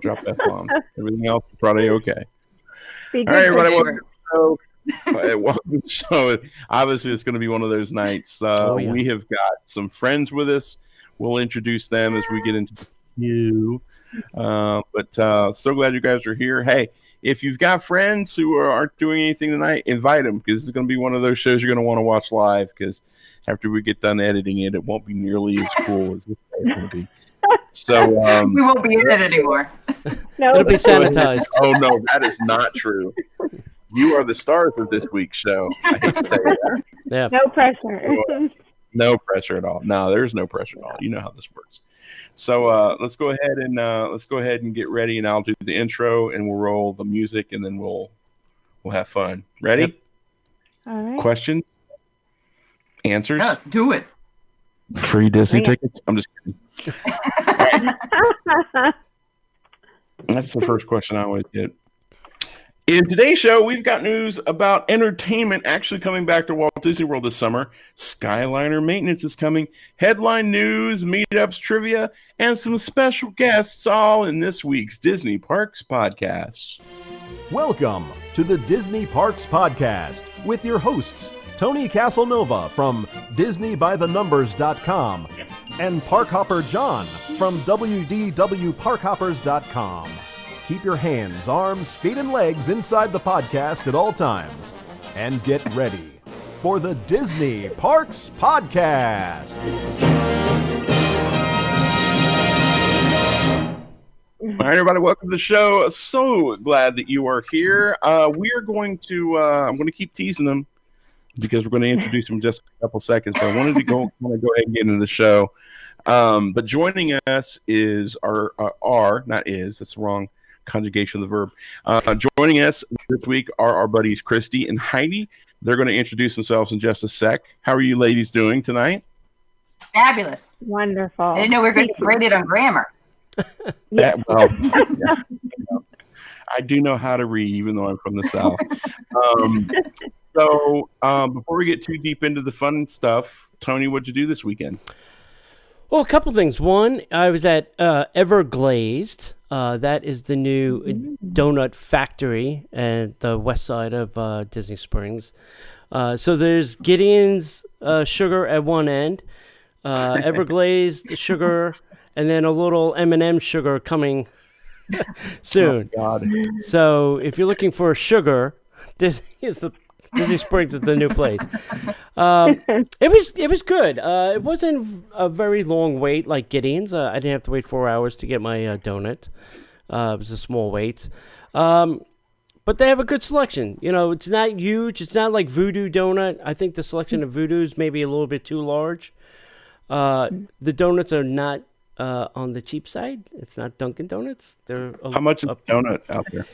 drop F-bombs. Everything else is probably okay. Be All right, good. everybody, welcome to the show. Obviously, it's going to be one of those nights. We have got some friends with us. We'll introduce them as we get into the queue. But so glad you guys are here. Hey, if you've got friends who aren't doing anything tonight, invite them, because it's going to be one of those shows you're going to want to watch live, because after we get done editing it, it won't be nearly as cool as this is going to be. So we won't be in it anymore. No. It'll be sanitized. Oh no, that is not true. You are the stars of this week's show. I hate to tell you that. Yeah. No pressure. No pressure at all. No, there's no pressure at all. You know how this works. So let's go ahead and get ready, and I'll do the intro, and we'll roll the music, and then we'll have fun. Ready? Yep. All right. Questions? Answers? Yeah, let's do it. Free Disney tickets? I'm just kidding. That's the first question I always get. In today's show, we've got news about entertainment actually coming back to Walt Disney World this summer. Skyliner maintenance is coming. Headline news, meetups, trivia, and some special guests, all in this week's Disney Parks Podcast. Welcome to the Disney Parks Podcast with your hosts, Tony Casanova from DisneyByTheNumbers.com and Parkhopper John from WDWParkhoppers.com. Keep your hands, arms, feet, and legs inside the podcast at all times. And get ready for the Disney Parks Podcast. All right, everybody, welcome to the show. So glad that you are here. We are going to, I'm going to keep teasing them because we're going to introduce them in just a couple seconds. But I wanted to go ahead and get into the show. But joining us is that's the wrong conjugation of the verb. Joining us this week are our buddies Christy and Heidi. They're going to introduce themselves in just a sec. How are you ladies doing tonight? Fabulous. Wonderful. I didn't know we were going to get graded on grammar. Yeah. I do know how to read, even though I'm from the South. So before we get too deep into the fun stuff, Tony, what'd you do this weekend? Well, a couple things. One, I was at Everglazed. That is the new donut factory at the west side of Disney Springs. So there's Gideon's sugar at one end, Everglazed sugar, and then a little M&M sugar coming soon. Oh, God. So if you're looking for sugar, Disney Springs is the new place. It was good. It wasn't a very long wait like Gideon's. I didn't have to wait 4 hours to get my donut. It was a small wait. But they have a good selection. You know, it's not huge. It's not like Voodoo Donut. I think the selection of Voodoo's maybe a little bit too large. The donuts are not on the cheap side. It's not Dunkin' Donuts. How much is a donut out there?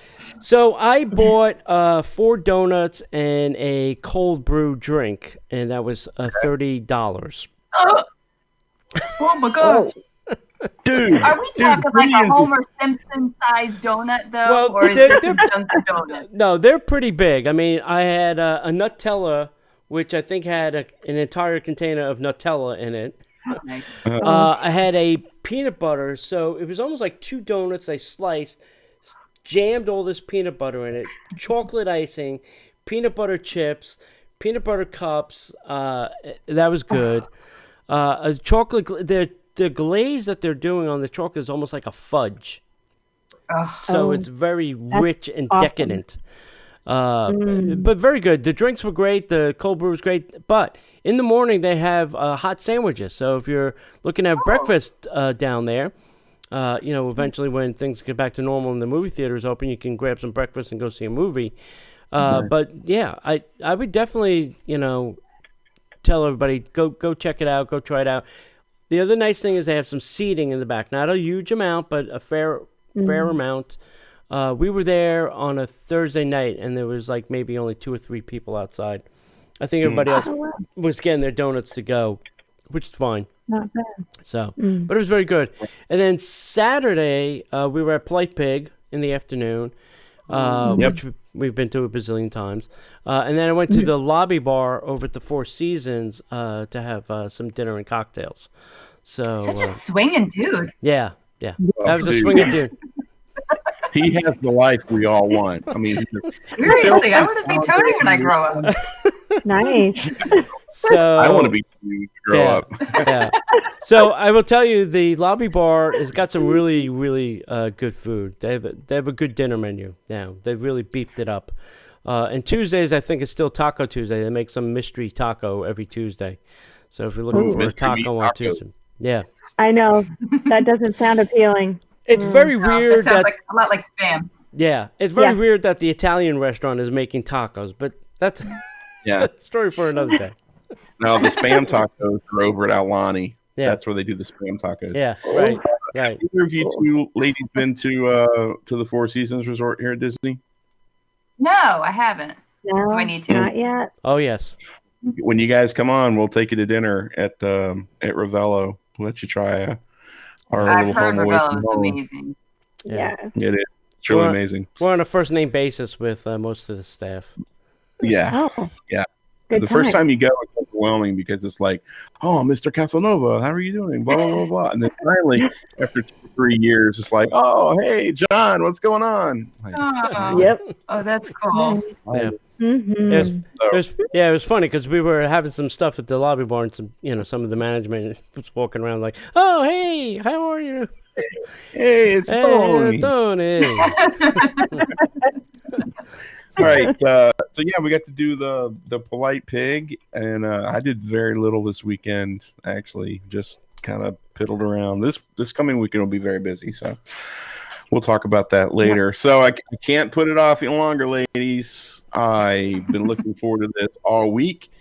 So I bought 4 donuts and a cold brew drink, and that was $30. Oh my gosh. Dude, Are we talking like a Homer Simpson sized donut though? Well, or is this a Dunkin' Donut? No, they're pretty big. I mean, I had a Nutella, which I think had an entire container of Nutella in it. Nice. I had a peanut butter, so it was almost like 2 donuts I sliced, jammed all this peanut butter in it, chocolate icing, peanut butter chips, peanut butter cups. That was good. A chocolate, the glaze that they're doing on the chocolate is almost like a fudge. So it's very rich and decadent. But very good. The drinks were great. The cold brew was great. But in the morning, they have hot sandwiches. So if you're looking at breakfast down there, eventually when things get back to normal and the movie theater is open, you can grab some breakfast and go see a movie. But yeah, I would definitely, tell everybody, go check it out. Go try it out. The other nice thing is they have some seating in the back. Not a huge amount, but a fair amount. We were there on a Thursday night, and there was like maybe only 2 or 3 people outside. I think everybody else was getting their donuts to go, which is fine. Not bad. So, but it was very good. And then Saturday, we were at Polite Pig in the afternoon, which we've been to a bazillion times. And then I went to the lobby bar over at the Four Seasons to have some dinner and cocktails. So Such a swinging dude. yeah. That was a swinging dude. He has the life we all want. I mean, Seriously, I want to be Tony when I grow up. Nice. So I want to be you to grow up. Yeah. So I will tell you, the lobby bar has got some really, really good food. They have a good dinner menu now. They've really beefed it up. And Tuesdays, I think it's still Taco Tuesday. They make some mystery taco every Tuesday. So if you're looking for a taco on Tuesday, yeah. I know. That doesn't sound appealing. It's very That weird sounds that like a lot like spam. yeah, it's very Yeah. weird that the Italian restaurant is making tacos, but that's Yeah. a story for another day. Now the spam tacos are over at Alani. Yeah. That's where they do the spam tacos. Yeah, right. Either of you two ladies been to the Four Seasons Resort here at Disney? No, I haven't. No, Do I need to? not yet. Oh yes. When you guys come on, we'll take you to dinner at Ravello. We'll let you try our I've little heard home away Ravello from is home. amazing. Yeah. Yeah. It is. It's really Well, amazing. We're on a first name basis with most of the staff. Yeah. Oh. Yeah. Good The first time you go, it's overwhelming because it's like, oh, Mr. Casanova, how are you doing? Blah, blah, blah, blah. And then finally, after 2 or 3 years, it's like, oh, hey, John, what's going on? Like, Oh, Yep. oh, that's cool. Yeah. Mm-hmm. It was funny because we were having some stuff at the lobby bar, and some of the management was walking around like, "Oh, hey, how are you? hey, it's Hey, Tony. Tony." All right. So yeah, we got to do the polite pig, and I did very little this weekend. Actually, just kind of piddled around. This coming weekend will be very busy, so we'll talk about that later. So I can't put it off any longer, ladies. I've been looking forward to this all week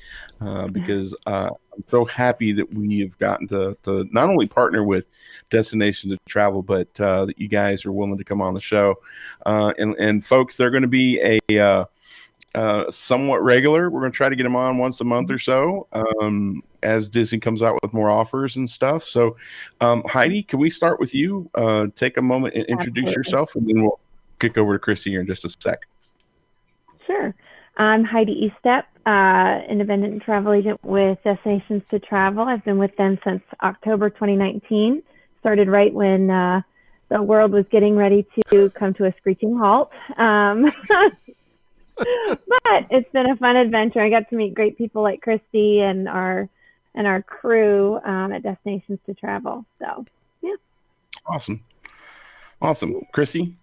because I'm so happy that we have gotten to not only partner with Destination to Travel, but that you guys are willing to come on the show. And folks, they're going to be a somewhat regular. We're going to try to get them on once a month or so as Disney comes out with more offers and stuff. So, Heidi, can we start with you? Take a moment and introduce Absolutely. yourself, and then we'll kick over to Christy here in just a sec. Sure. I'm Heidi Estep, independent travel agent with Destinations to Travel. I've been with them since October 2019. Started right when the world was getting ready to come to a screeching halt. But it's been a fun adventure. I got to meet great people like Christy and our crew at Destinations to Travel. So, yeah. Awesome. Christy?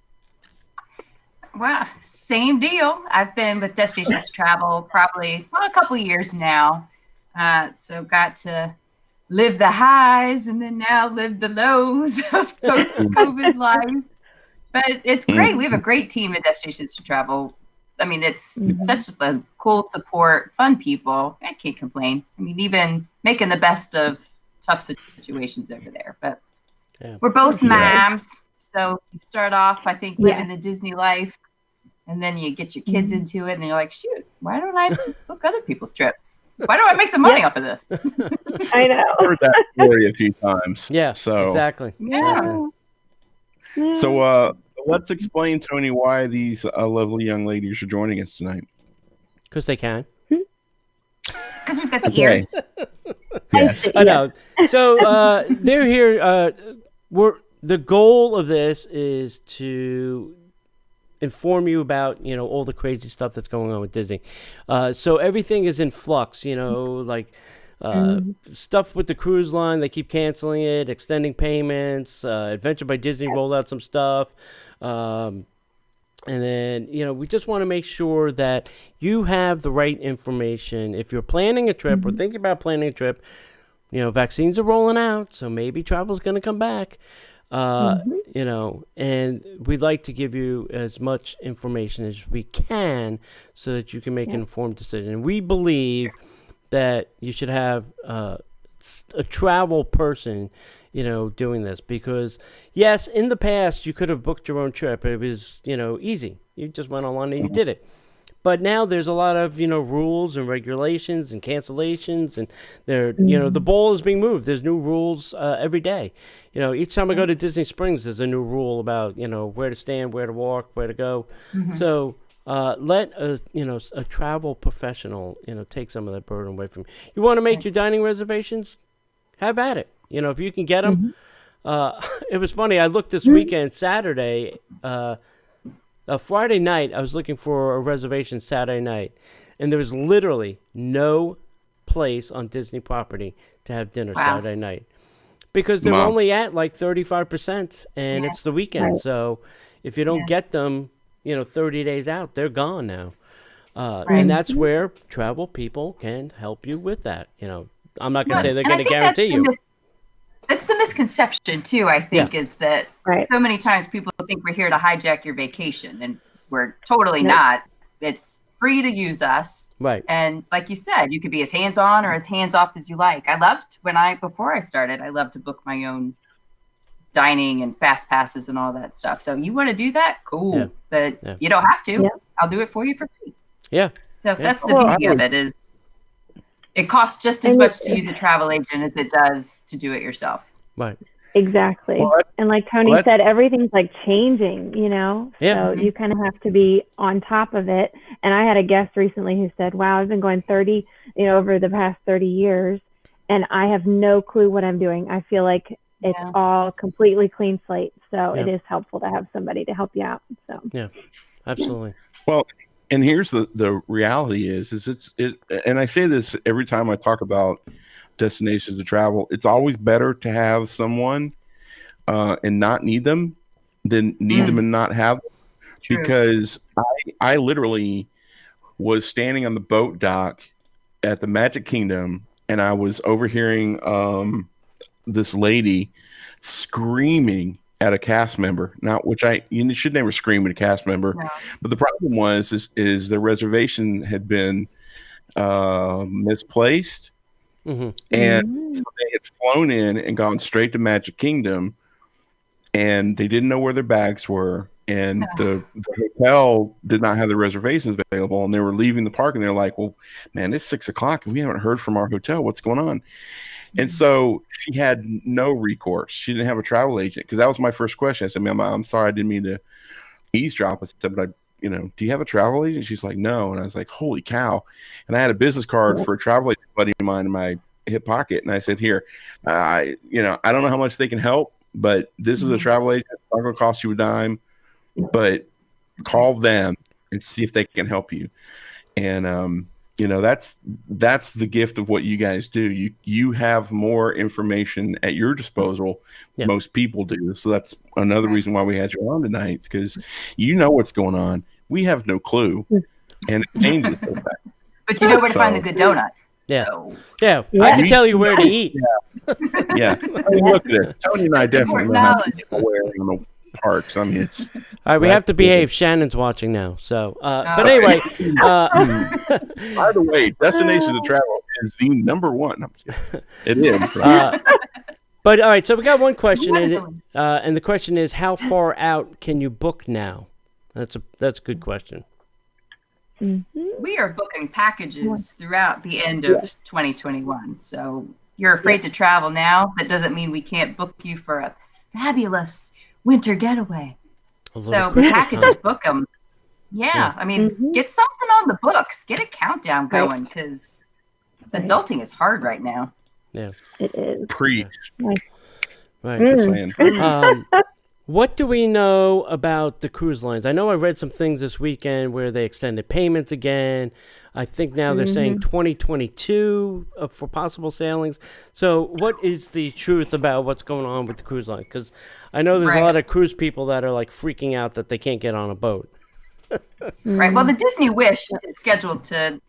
Wow, same deal. I've been with Destinations to Travel probably a couple years now. So got to live the highs and then now live the lows of post-COVID life. But it's great. We have a great team at Destinations to Travel. I mean, it's such a cool support, fun people. I can't complain. I mean, even making the best of tough situations over there. But we're both moms. So you start off, I think, living the Disney life, and then you get your kids into it, and you're like, shoot, why don't I book other people's trips? Why don't I make some money off of this? I know. I've heard that story a few times. Yeah. So Exactly. Yeah. So let's explain, Tony, why these lovely young ladies are joining us tonight. Because they can. Because we've got the ears. Yes. I know. So they're here. The goal of this is to inform you about all the crazy stuff that's going on with Disney. So everything is in flux. Like stuff with the cruise line, they keep canceling it, extending payments. Adventure by Disney rolled out some stuff. And then, we just want to make sure that you have the right information. If you're planning a trip or thinking about planning a trip, vaccines are rolling out, so maybe travel's going to come back. And we'd like to give you as much information as we can so that you can make an informed decision. We believe that you should have a travel person, doing this because, yes, in the past you could have booked your own trip. It was, easy. You just went online and you did it. But now there's a lot of, rules and regulations and cancellations, and the ball is being moved. There's new rules every day. Each time I go to Disney Springs, there's a new rule about, where to stand, where to walk, where to go. So let a travel professional, take some of that burden away from you. You want to make your dining reservations? Have at it. If you can get them. It was funny. I looked this weekend, Saturday. Friday night, I was looking for a reservation Saturday night, and there was literally no place on Disney property to have dinner Saturday night because they're only at like 35%, and it's the weekend. Right. So if you don't get them, 30 days out, they're gone now. And that's where travel people can help you with that. I'm not going to say they're going to guarantee you. That's the misconception too, I think, is that so many times people think we're here to hijack your vacation, and we're totally not. It's free to use us. Right. And like you said, you could be as hands-on or as hands-off as you like. I loved before I started, I loved to book my own dining and fast passes and all that stuff. So you want to do that? Cool. Yeah. But you don't have to. Yeah. I'll do it for you for free. Yeah. So that's the beauty of it, is it costs just as much to use a travel agent as it does to do it yourself. Right. Exactly. And like Tony said, everything's like changing, so you kind of have to be on top of it. And I had a guest recently who said, wow, I've been going 30, over the past 30 years, and I have no clue what I'm doing. I feel like it's all completely clean slate. So it is helpful to have somebody to help you out. So yeah, absolutely. Well, and here's the reality is and I say this every time I talk about destinations to travel, it's always better to have someone and not need them than need them and not have them. True. Because I literally was standing on the boat dock at the Magic Kingdom, and I was overhearing this lady screaming at a cast member. Now, which you should never scream at a cast member, but the problem is the reservation had been misplaced. And so they had flown in and gone straight to Magic Kingdom, and they didn't know where their bags were, and the hotel did not have the reservations available, and they were leaving the park, and they're like, well, man, it's 6:00 and we haven't heard from our hotel. What's going on? And so she had no recourse. She didn't have a travel agent, because that was my first question. I said, ma'am, I'm sorry, I didn't mean to eavesdrop. I said, but do you have a travel agent? She's like, no. And I was like, holy cow. And I had a business card for a travel agent buddy of mine in my hip pocket. And I said, here, I don't know how much they can help, but this is a travel agent. It's not going to cost you a dime, but call them and see if they can help you. And, that's the gift of what you guys do. You have more information at your disposal than most people do. So that's another reason why we had you on tonight, because you know what's going on. We have no clue, and it changes so fast. But you know where to find the good donuts. Yeah. So. Yeah. I can tell you where to eat. Yeah. I mean, look at this. Tony and I definitely know how to get aware in the parks. I mean, it's all right. We have to behave. Shannon's watching now. So, but anyway. By the way, destination to travel is the number one. It is. But all right. So we got one question, and the question is, how far out can you book now? That's a good question. We are booking packages throughout the end of 2021. So you're afraid to travel now. That doesn't mean we can't book you for a fabulous winter getaway. So packages, book them. Yeah. I mean, get something on the books. Get a countdown going, because adulting is hard right now. Yeah. It is. Preach. Right. What do we know about the cruise lines? I know I read some things this weekend where they extended payments again. I think now they're saying 2022 for possible sailings. So what is the truth about what's going on with the cruise line? Because I know there's a lot of cruise people that are like freaking out that they can't get on a boat. Right. Well, the Disney Wish is scheduled to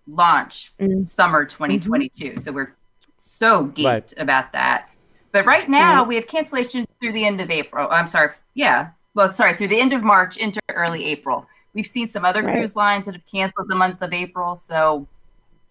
launch summer 2022. So we're so geeked about that. But right now, we have cancellations through the end of April. I'm sorry. Yeah. Well, through the end of March into early April. We've seen some other cruise lines that have canceled the month of April. So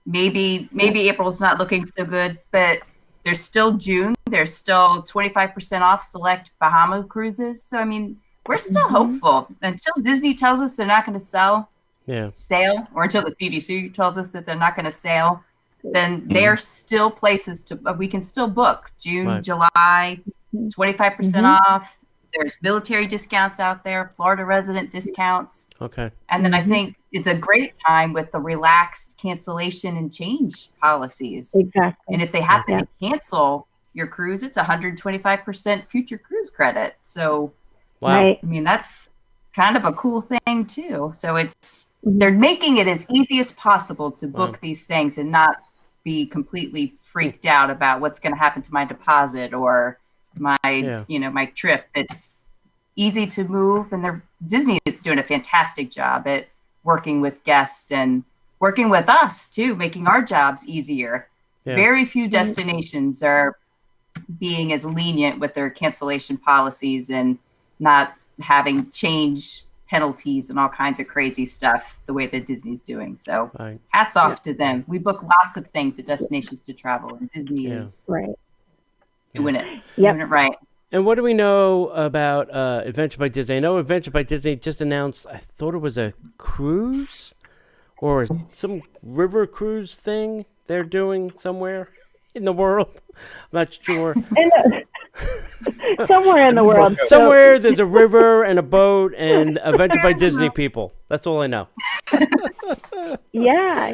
maybe April's not looking so good. But there's still June. There's still 25% off select Bahama cruises. So, I mean, we're still hopeful. Until Disney tells us they're not going to sail, or until the CDC tells us that they're not going to sail, then there are still places we can still book June, July, 25% off. There's military discounts out there, Florida resident discounts. Okay. And then I think it's a great time with the relaxed cancellation and change policies. Exactly. And if they happen to cancel your cruise, it's 125% future cruise credit. So, wow. I mean, that's kind of a cool thing too. So they're making it as easy as possible to book these things and not be completely freaked out about what's going to happen to my deposit or my my trip. It's easy to move, and Disney is doing a fantastic job at working with guests and working with us too, making our jobs easier. Very few destinations are being as lenient with their cancellation policies and not having change penalties and all kinds of crazy stuff the way that Disney's doing. So hats off to them. We book lots of things at Destinations to Travel, and Disney is doing it. Doing it right. And what do we know about Adventure by Disney? I know Adventure by Disney just announced, I thought it was a cruise or some river cruise thing they're doing somewhere in the world. I'm not sure. Somewhere in the world. Somewhere there's a river and a boat and Adventure by Disney people. That's all I know. Yeah.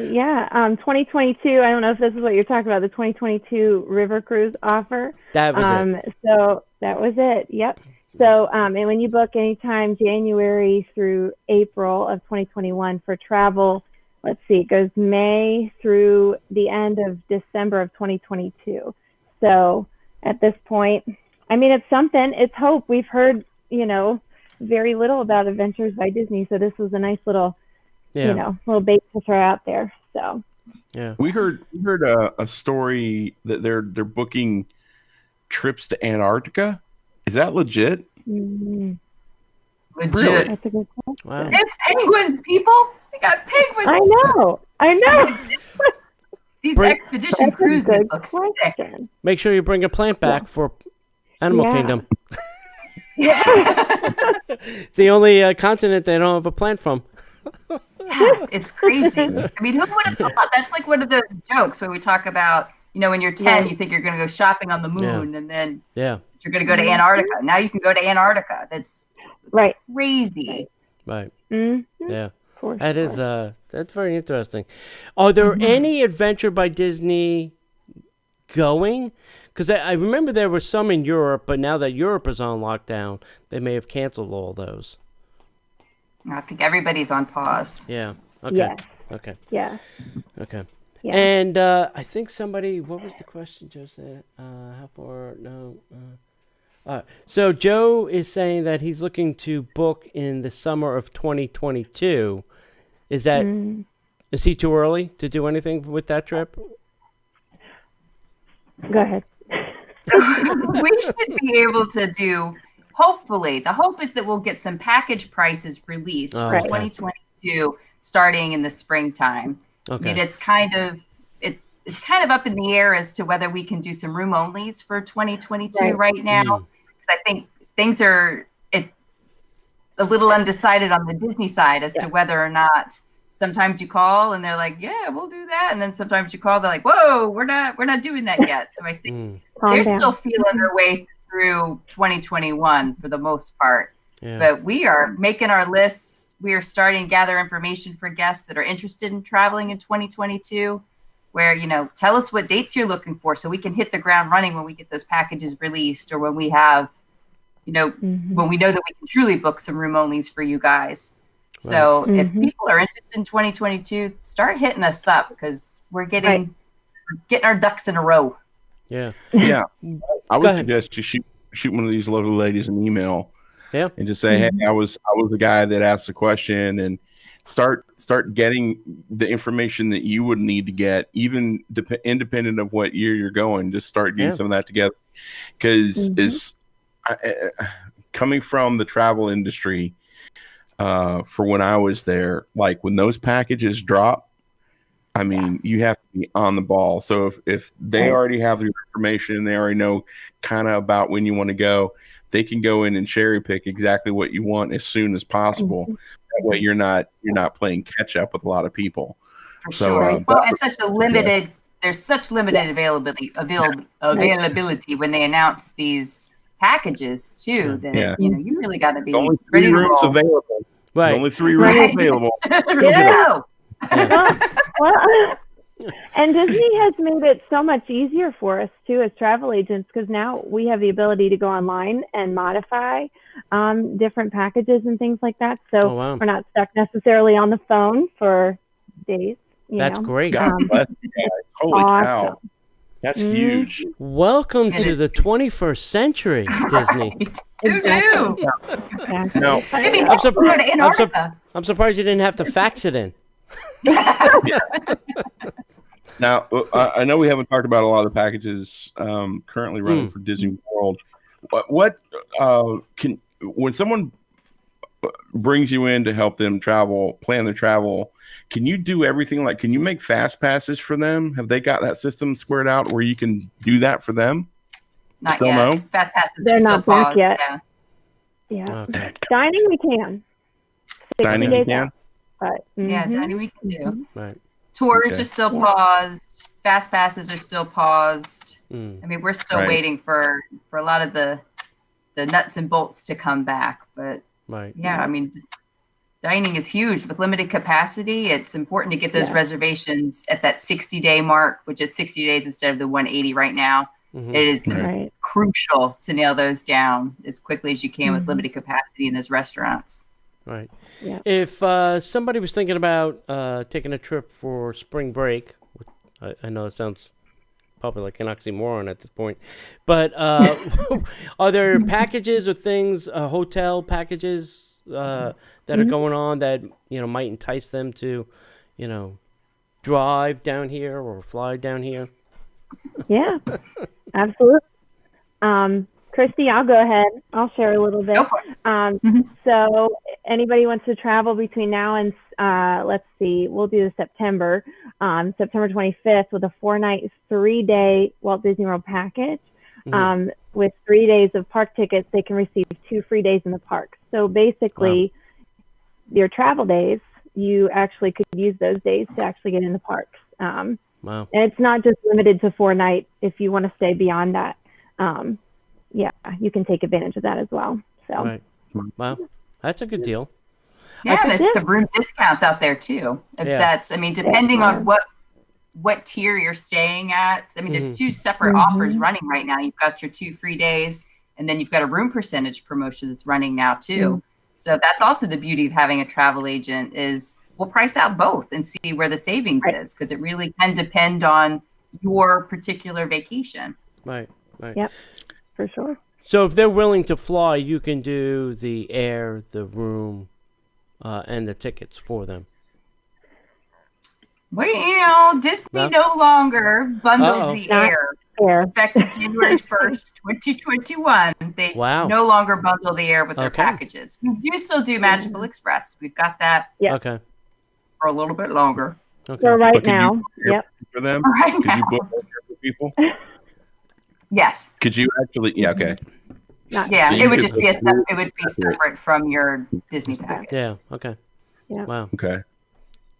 2022, I don't know if this is what you're talking about, the 2022 river cruise offer. That was it. So that was it. Yep. So, and when you book anytime January through April of 2021 for travel, let's see, it goes May through the end of December of 2022. So at this point, I mean, it's something. It's hope. We've heard, very little about Adventures by Disney. So this was a nice little, little bait to throw out there. So we heard a story that they're booking trips to Antarctica. Is that legit? Mm-hmm. Legit. Really? That's a good question. Wow. It's penguins, people. They got penguins. I know. These expedition cruises look sick. Make sure you bring a plant back for Animal Kingdom. It's the only continent they don't have a plant from. It's crazy. I mean, who would have thought? That's like one of those jokes where we talk about, when you're 10, you think you're going to go shopping on the moon, and then you're going to go to Antarctica. Now you can go to Antarctica. That's crazy. Right. Mm-hmm. Yeah. That is that's very interesting. Are there any Adventure by Disney going? Because I remember there were some in Europe, but now that Europe is on lockdown, they may have canceled all those. I think everybody's on pause. Yeah. Okay. Yes. Okay. Yeah. Okay. Yeah. And I think somebody, what was the question Joe said? How far? No. So Joe is saying that he's looking to book in the summer of 2022. Is that is he too early to do anything with that trip? Go ahead. We should be able to do, hopefully, the hope is that we'll get some package prices released for 2022 starting in the springtime. Okay. And it's kind of up in the air as to whether we can do some room onlys for 2022 right now. Because I think things are a little undecided on the Disney side as to whether or not. Sometimes you call and they're like, yeah, we'll do that. And then sometimes you call, they're like, whoa, we're not doing that yet. So I think they're still feeling their way through 2021 for the most part. Yeah. But we are making our list. We are starting to gather information for guests that are interested in traveling in 2022, where, tell us what dates you're looking for so we can hit the ground running when we get those packages released, or when we have, when we know that we can truly book some room onlys for you guys. So if people are interested in 2022, start hitting us up, because we're getting our ducks in a row. Yeah. I would suggest you shoot one of these lovely ladies an email. Yeah. And just say, hey, I was the guy that asked the question, and start getting the information that you would need to get, even independent of what year you're going. Just start getting some of that together, because coming from the travel industry. For when I was there, like when those packages drop, I mean, you have to be on the ball. So if they already have your information, they already know kind of about when you want to go, they can go in and cherry pick exactly what you want as soon as possible. That way you're not playing catch up with a lot of people. For sure. And such a limited, there's such limited availability when they announce these packages too, that you really got to be only ready 3 to rooms roll. available. Right. There's only 3 rooms available. Go. And Disney has made it so much easier for us too as travel agents, because now we have the ability to go online and modify different packages and things like that. So Oh, wow. we're not stuck necessarily on the phone for days. That's great. God bless you guys. Holy cow. Awesome. That's huge. Welcome to the 21st century, Disney. Who knew? Exactly. Now, Maybe I'm we'll go to Antarctica. I'm surprised you didn't have to fax it in. now I know we haven't talked about a lot of the packages currently running for Disney World. What can, when someone brings you in to help them plan their travel, can you do everything? Like, can you make fast passes for them? Have they got that system squared out where you can do that for them? Not Still yet. no? Fast passes They're are still not back paused. yet. Yeah. Yeah. Okay. Dining we can. 60 Dining you days can? out, but, Yeah, mhm. dining we can do. Right. Tours Okay. are still Yeah. paused. Fast passes are still paused. Mm. I mean, we're still Right. waiting for a lot of the nuts and bolts to come back. But Right. yeah, I mean, dining is huge with limited capacity. It's important to get those Yeah. reservations at that 60-day mark, which it's 60 days instead of the 180 right now. Mhm. It is Right. crucial to nail those down as quickly as you can with Mhm. limited capacity in those restaurants. Right. Yeah. If somebody was thinking about taking a trip for spring break, I know it sounds probably like an oxymoron at this point, but are there packages or things, hotel packages that are going on that might entice them to, drive down here or fly down here? Yeah, absolutely. Christy, I'll go ahead. I'll share a little bit. Go for it. So anybody wants to travel between now and, let's see, we'll do September 25th with a 4-night, 3-day Walt Disney World package. With 3 days of park tickets, they can receive 2 free days in the park. So basically, your travel days, you actually could use those days to actually get in the parks. Wow. And it's not just limited to 4 nights. If you want to stay beyond that, yeah, you can take advantage of that as well. So, Right. Wow. That's a good deal. Yeah, there's Yeah. some room discounts out there too. If Yeah. that's, I mean, depending Yeah. on what tier you're staying at. I mean, there's 2 separate Mhm. offers running right now. You've got your 2 free days, and then you've got a room percentage promotion that's running now too. So that's also the beauty of having a travel agent is we'll price out both and see where the savings Right. is because it really can depend on your particular vacation. Right. Right. Yep. For sure. So if they're willing to fly, you can do the air, the room, and the tickets for them. Well, Disney no longer bundles Uh-oh. the Not air. fair. Effective January 1st, 2021, they Wow. no longer bundle the air with their Okay. packages. We do still do Magical Express. We've got that Yeah. Okay. for a little bit longer. Okay. So right But could you now, book air yep. for them? Right Could now. you book air for people? Yes. Could you actually? Yeah. Okay. Not Yeah. So It you would could just be book it would be separate from your Disney package. Yeah. Okay. Yeah. Wow. Okay.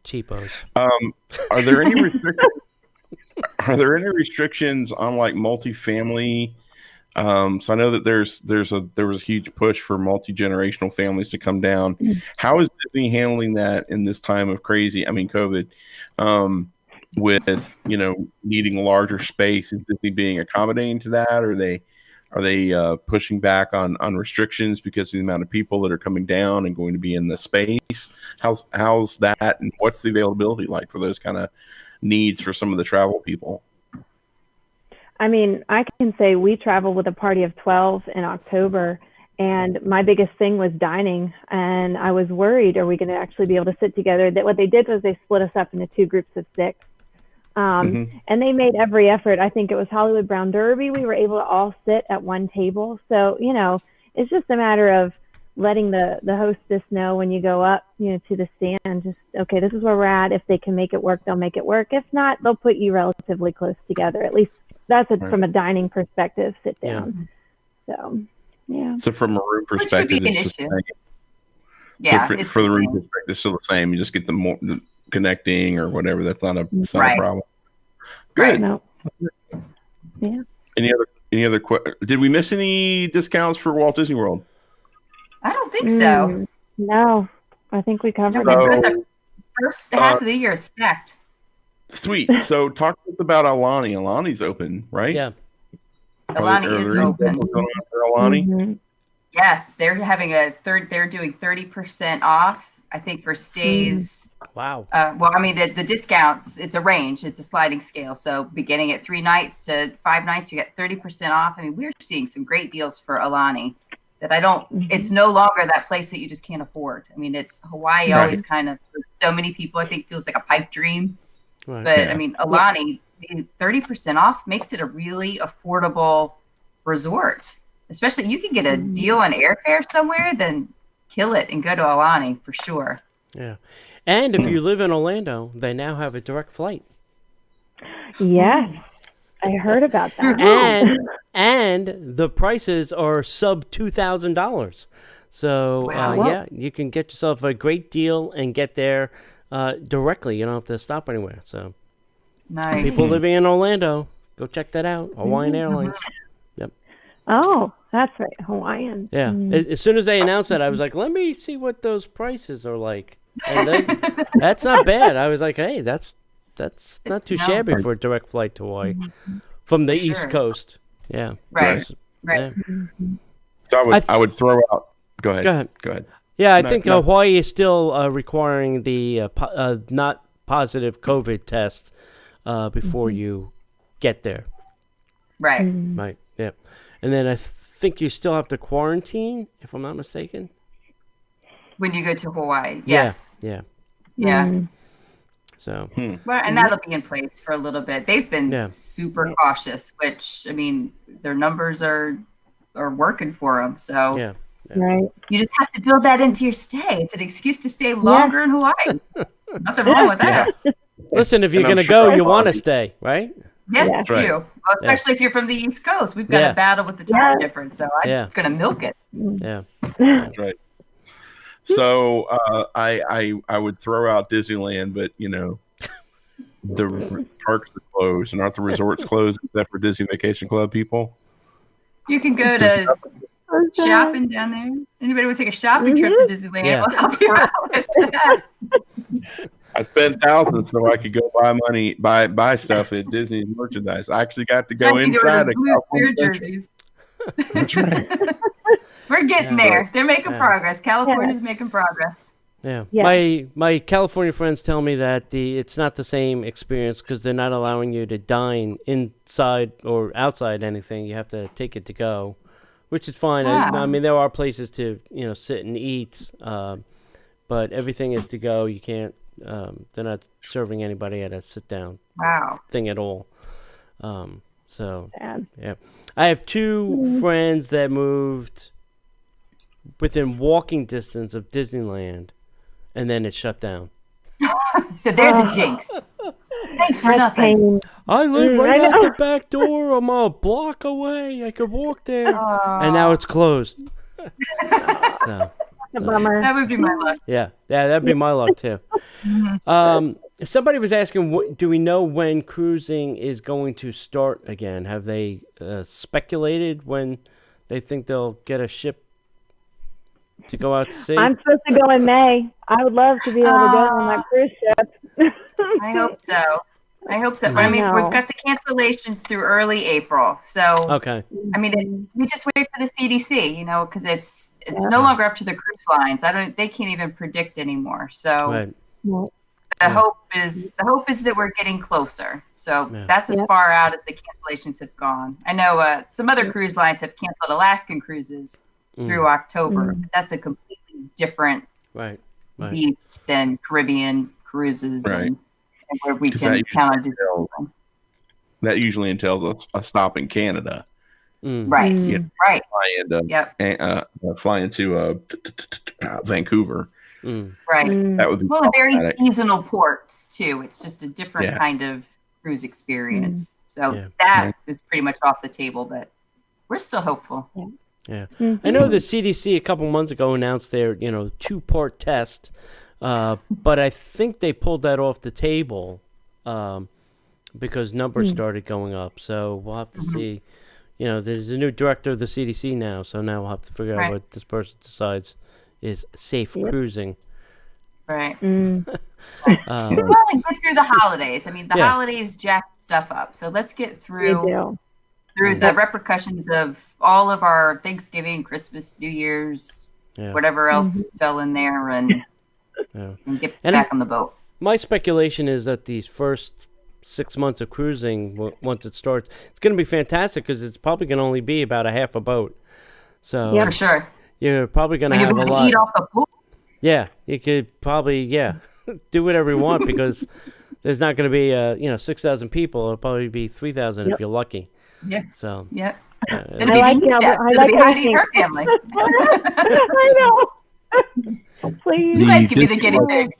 Cheapos. Are there any restrictions? Are there any restrictions on like multifamily? So I know that there was a huge push for multi-generational families to come down. How is Disney handling that in this time of COVID? With needing a larger space, is Disney being accommodating to that? Are they pushing back on restrictions because of the amount of people that are coming down and going to be in the space? How's that, and what's the availability like for those kind of needs for some of the travel people? I mean, I can say we traveled with a party of 12 in October, and my biggest thing was dining. And I was worried, are we going to actually be able to sit together? That what they did was they split us up into 2 groups of 6. And they made every effort. I think it was Hollywood Brown Derby. We were able to all sit at one table. So, it's just a matter of letting the hostess know when you go up, to the stand, just, okay, this is where we're at. If they can make it work, they'll make it work. If not, they'll put you relatively close together. At least that's from a dining perspective, sit down. So, yeah. So from a room Which would be perspective, an it's the issue. same. Yeah. So it's for the room same. perspective, it's still the same. You just get the connecting or whatever. That's not a Right. problem. Right. Good. No. Yeah. Any other did we miss any discounts for Walt Disney World? I don't think so. No, I think we covered No, it. the first half of the year is stacked. Sweet. So talk to us about Alani. Alani's open, right? Yeah. Alani Are is there any open. deals going on for Alani? Mhm. Yes, they're having they're doing 30% off, I think, for stays. Wow. Well, I mean, the discounts, it's a range, it's a sliding scale. So beginning at 3 nights to 5 nights, you get 30% off. I mean, we're seeing some great deals for Alani that it's no longer that place that you just can't afford. I mean, it's Hawaii always kind of, for so many people, I think feels like a pipe dream. Right. But I mean, Alani, the 30% off makes it a really affordable resort. Especially, you can get a deal on airfare somewhere, then kill it and go to Alani for sure. Yeah. And if you live in Orlando, they now have a direct flight. Yes, I heard about that. And the prices are sub $2,000. So, yeah, you can get yourself a great deal and get there directly. You don't have to stop anywhere. So, Nice. people living in Orlando, go check that out. Hawaiian Airlines. Yep. Oh, that's right, Hawaiian. Yeah. As soon as they announced that, I was like, let me see what those prices are like. And that's not bad. I was like, hey, that's not too shabby for a direct flight to Hawaii from the East Coast. Yeah. Right. Yeah. So I would throw out. Go ahead. Yeah, I think Hawaii is still requiring the not positive COVID test before you get there. Right. Right. Yeah. And then I think you still have to quarantine, if I'm not mistaken. When you go to Hawaii. Yes. Yeah. Yeah. So. Well, and that'll be in place for a little bit. They've been super cautious, which, I mean, their numbers are working for them. So Yeah. Right. you just have to build that into your stay. It's an excuse to stay longer in Hawaii. Nothing wrong with that. Listen, if you're going to go, you want to stay, right? Yes, Yeah. you do. Well, especially if you're from the East Coast. We've got Yeah. a battle with the time difference, so I'm going to milk it. Yeah. That's right. So I would throw out Disneyland, but the parks are closed, and aren't the resorts closed except for Disney Vacation Club people? You can go to shopping down there. Anybody want to take a shopping trip to Disneyland? Yeah. We'll help you out with that. I spent thousands so I could go buy stuff at Disney merchandise. I actually got to go Fancy doing inside those a blue California beer Century. jerseys. That's right. We're getting there. They're making Yeah. progress. California's making progress. Yeah. Yeah. My California friends tell me that it's not the same experience because they're not allowing you to dine inside or outside anything. You have to take it to go, which is fine. I mean, there are places to sit and eat, but everything is to go. You can't. They're not serving anybody at a sit down thing at all. So Sad. yeah, I have two friends that moved within walking distance of Disneyland, and then it shut down. So they're the jinx. Thanks for That's nothing. pain. I live right I out know. the back door. I'm a block away. I could walk there, and now it's closed. So, A bummer. That would be my luck. yeah, that'd be my luck too. Somebody was asking, do we know when cruising is going to start again? Have they speculated when they think they'll get a ship to go out to sea? I'm supposed to go in May. I would love to be able to go on that cruise ship. I hope so. But I mean, know. we've got the cancellations through early April. So, Okay. I mean, we just wait for the CDC, because it's no longer up to the cruise lines. They can't even predict anymore. So Right. the hope is that we're getting closer. So that's as far out as the cancellations have gone. I know some other cruise lines have canceled Alaskan cruises through October. But that's a completely different Right. beast than Caribbean cruises and where we 'Cause can that count on usually Disney. That usually entails a stop in Canada. Right. Yeah. Right. Flying to Vancouver. Right. That would be Well, very problematic. seasonal ports too. It's just a different kind of cruise experience. So that is pretty much off the table, but we're still hopeful. Yeah. I know the CDC a couple months ago announced their 2-part test, but I think they pulled that off the table because numbers started going up. So we'll have to see. There's a new director of the CDC now, so now we'll have to figure out what this person decides is safe cruising. Right. Mm. Well, and get through the holidays. I mean, the holidays jack stuff up. So let's get We through do. through the repercussions of all of our Thanksgiving, Christmas, New Year's, whatever else fell in there, and get back on the boat. My speculation is that these first 6 months of cruising, once it starts, it's going to be fantastic because it's probably going to only be about a half a boat. So for sure, you're probably going to have a lot. Eat off the pool. Yeah, you could probably do whatever you want because there's not going to be 6,000 people. It'll probably be 3,000 if you're lucky. Yeah. So it'll be Heidi and her family. I know. Please, you guys can be the guinea pig.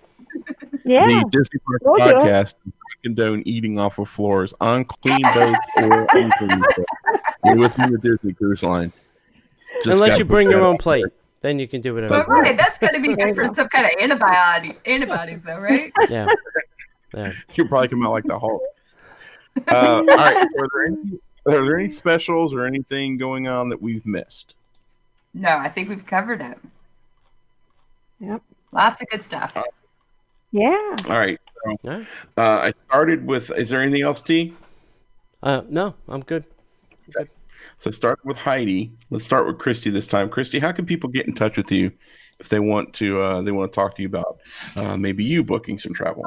Yeah. The Disney Parks podcast condone eating off of floors on clean boats or unclean boats. You're within the Disney Cruise Line. Unless you bring your own plate, then you can do whatever. But right, that's going to be good for some kind of antibodies, though, right? Yeah. You'll probably come out like the Hulk. All right. So are there any specials or anything going on that we've missed? No, I think we've covered it. Yep. Lots of good stuff. Yeah. All right. So, I started with. Is there anything else, T? No, I'm good. Okay. So start with Heidi. Let's start with Christy this time. Christy, how can people get in touch with you if they want to talk to you about maybe you booking some travel?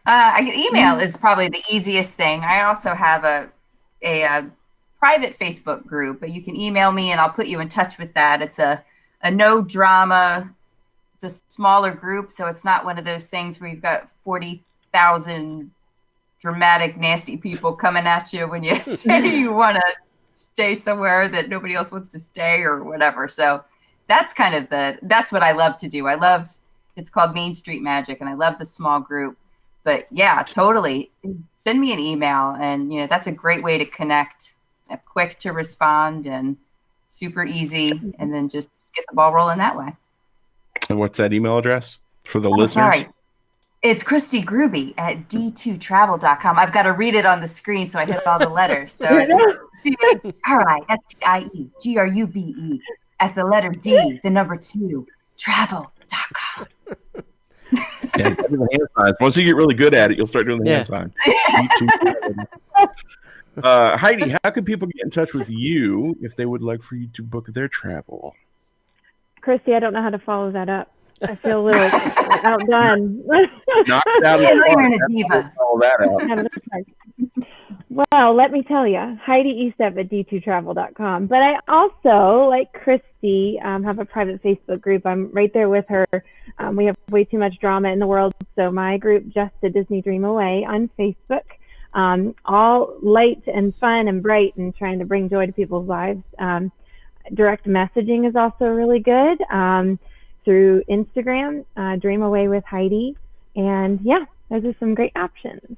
Email is probably the easiest thing. I also have a private Facebook group, but you can email me and I'll put you in touch with that. It's a no drama. It's a smaller group, so it's not one of those things where you've got 40,000 dramatic, nasty people coming at you when you say you want to stay somewhere that nobody else wants to stay or whatever. So that's kind of that's what I love to do. It's called Main Street Magic, and I love the small group. But yeah, totally. Send me an email, and that's a great way to connect. Quick to respond and super easy, and then just get the ball rolling that way. And what's that email address for the listeners? Sorry. It's Christy Gruby at d2travel.com. I've got to read it on the screen, so I hit all the letters. So it's CHRISTIEGRUBE at the letter D, the number 2, travel.com. Yeah, do the hand signs. Once you get really good at it, you'll start doing the hand signs. Heidi, how can people get in touch with you if they would like for you to book their travel? Christy, I don't know how to follow that up. I feel a little outdone. Knocked out of you're a diva. All that out. Well, let me tell you, Heidi Estep at d2travel.com. But I also, like Christy, have a private Facebook group. I'm right there with her. We have way too much drama in the world, so my group, Just a Disney Dream Away, on Facebook, all light and fun and bright and trying to bring joy to people's lives. Direct messaging is also really good. Through Instagram, Dream Away with Heidi. And yeah, those are some great options.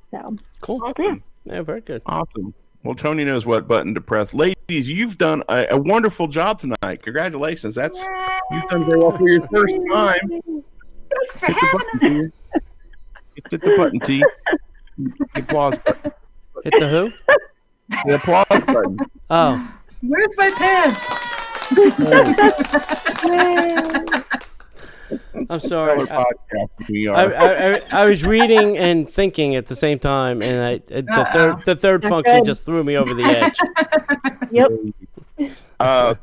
So cool. Awesome. Yeah, very good. Awesome. Well, Tony knows what button to press. Ladies, you've done a wonderful job tonight. Congratulations. You've done very well for your first time. Thanks for having us. Hit the button, T. The applause button. Hit the who? The applause button. Oh. Where's my pants? I'm sorry. I was reading and thinking at the same time, and the third function just threw me over the edge. Yep.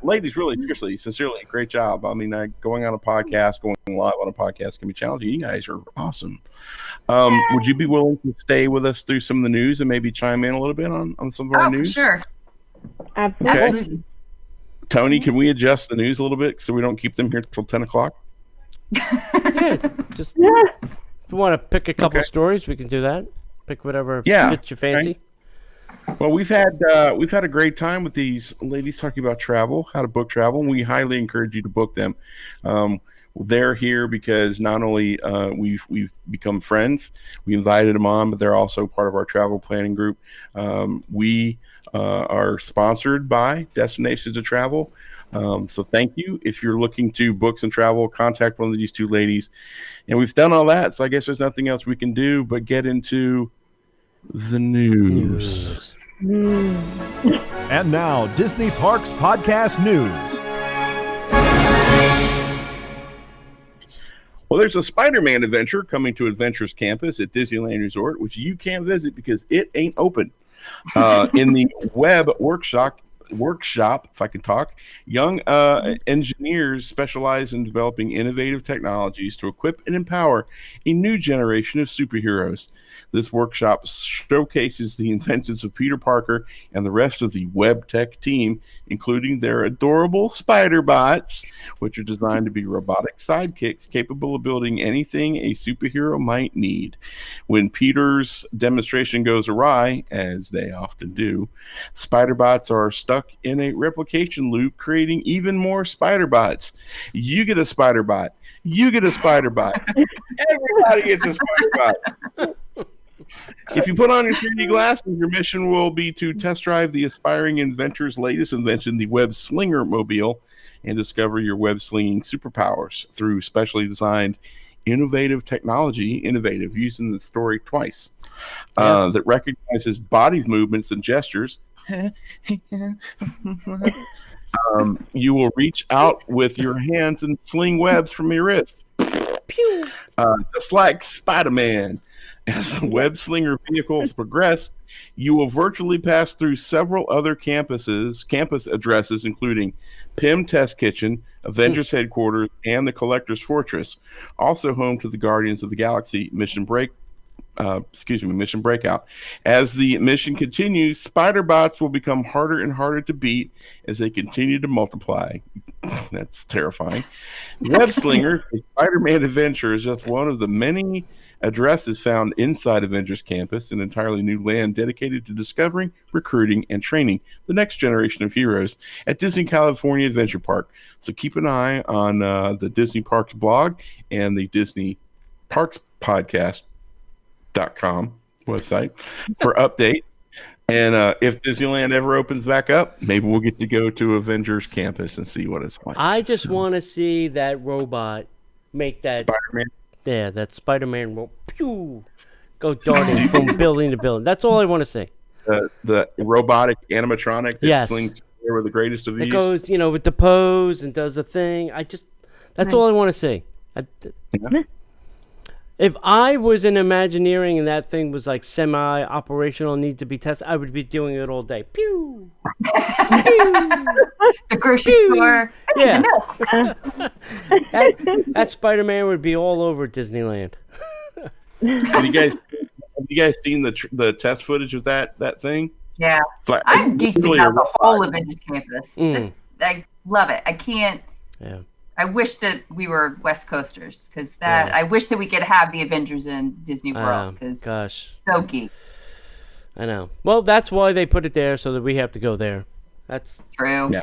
Ladies, really, seriously, sincerely, great job. I mean, going on a podcast, going live on a podcast can be challenging. You guys are awesome. Would you be willing to stay with us through some of the news and maybe chime in a little bit on some of our news? Sure. Absolutely. Tony, can we adjust the news a little bit so we don't keep them here till 10 o'clock? Yeah, if you want to pick a couple stories, we can do that. Pick whatever fits your fancy. Right. Well, we've had a great time with these ladies talking about travel, how to book travel, and we highly encourage you to book them. They're here because not only we've become friends, we invited them on, but they're also part of our travel planning group. We are sponsored by Destinations to Travel. So thank you. If you're looking to book some travel, contact one of these two ladies. And we've done all that, so I guess there's nothing else we can do but get into the news. And now, Disney Parks Podcast News. Well, there's a Spider-Man adventure coming to Adventures Campus at Disneyland Resort, which you can't visit because it ain't open. In the web workshop, if I can talk, young engineers specialize in developing innovative technologies to equip and empower a new generation of superheroes. This workshop showcases the inventions of Peter Parker and the rest of the web tech team, including their adorable spider bots, which are designed to be robotic sidekicks capable of building anything a superhero might need. When Peter's demonstration goes awry, as they often do, spider bots are stuck in a replication loop, creating even more spider bots. You get a spider bot. You get a spider bot. Everybody gets a spider bot. If you put on your 3D glasses, your mission will be to test drive the aspiring inventor's latest invention, the web Slinger Mobile, and discover your web slinging superpowers through specially designed innovative technology, using the story twice, that recognizes body movements and gestures. You will reach out with your hands and sling webs from your wrists. Just like Spider-Man. As the web slinger vehicles progress, you will virtually pass through several other campus addresses, including PIM Test Kitchen, Avengers Headquarters, and the Collector's Fortress, also home to the Guardians of the Galaxy Mission Breakout. As the mission continues, spider bots will become harder and harder to beat as they continue to multiply. That's terrifying. Web Slinger, a Spider-Man adventure, is just one of the many addresses found inside Avengers Campus, an entirely new land dedicated to discovering, recruiting, and training the next generation of heroes at Disney California Adventure Park. So keep an eye on the Disney Parks blog and the Disney Parks Podcast.com website for updates. And if Disneyland ever opens back up, maybe we'll get to go to Avengers Campus and see what it's like. I just want to see that robot make that Spider-Man. Yeah, that Spider-Man will go darting from building to building. That's all I want to see. The robotic animatronic that slings there with the greatest of it these. Goes, with the pose and does the thing. That's all I want to see. If I was in Imagineering and that thing was like semi-operational and needs to be tested, I would be doing it all day. Pew! The grocery store. Yeah. that Spider-Man would be all over Disneyland. Have you guys seen the test footage of that thing? Yeah. Like, I'm geeked about the whole Avengers Campus. I love it. I can't. Yeah. I wish that we were West Coasters because I wish that we could have the Avengers in Disney World because so geek. I know. Well, that's why they put it there so that we have to go there. That's true. Yeah.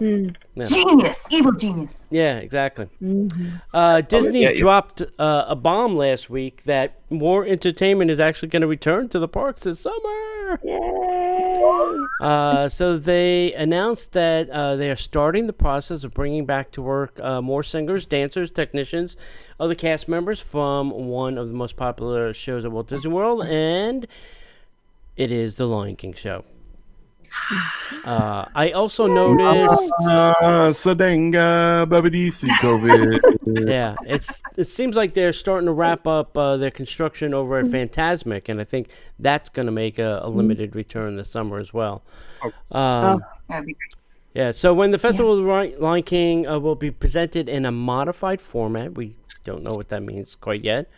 Yeah. Genius, evil genius. Yeah, exactly. Disney dropped a bomb last week that more entertainment is actually going to return to the parks this summer. So they announced that they are starting the process of bringing back to work more singers, dancers, technicians, other cast members from one of the most popular shows at Walt Disney World, and it is the Lion King show. I also noticed. Sadenga, Babadisi, COVID. Yeah, it seems like they're starting to wrap up their construction over at Fantasmic, and I think that's going to make a limited return this summer as well. That'd be great. Yeah, so when the Festival of the Lion King will be presented in a modified format, we don't know what that means quite yet.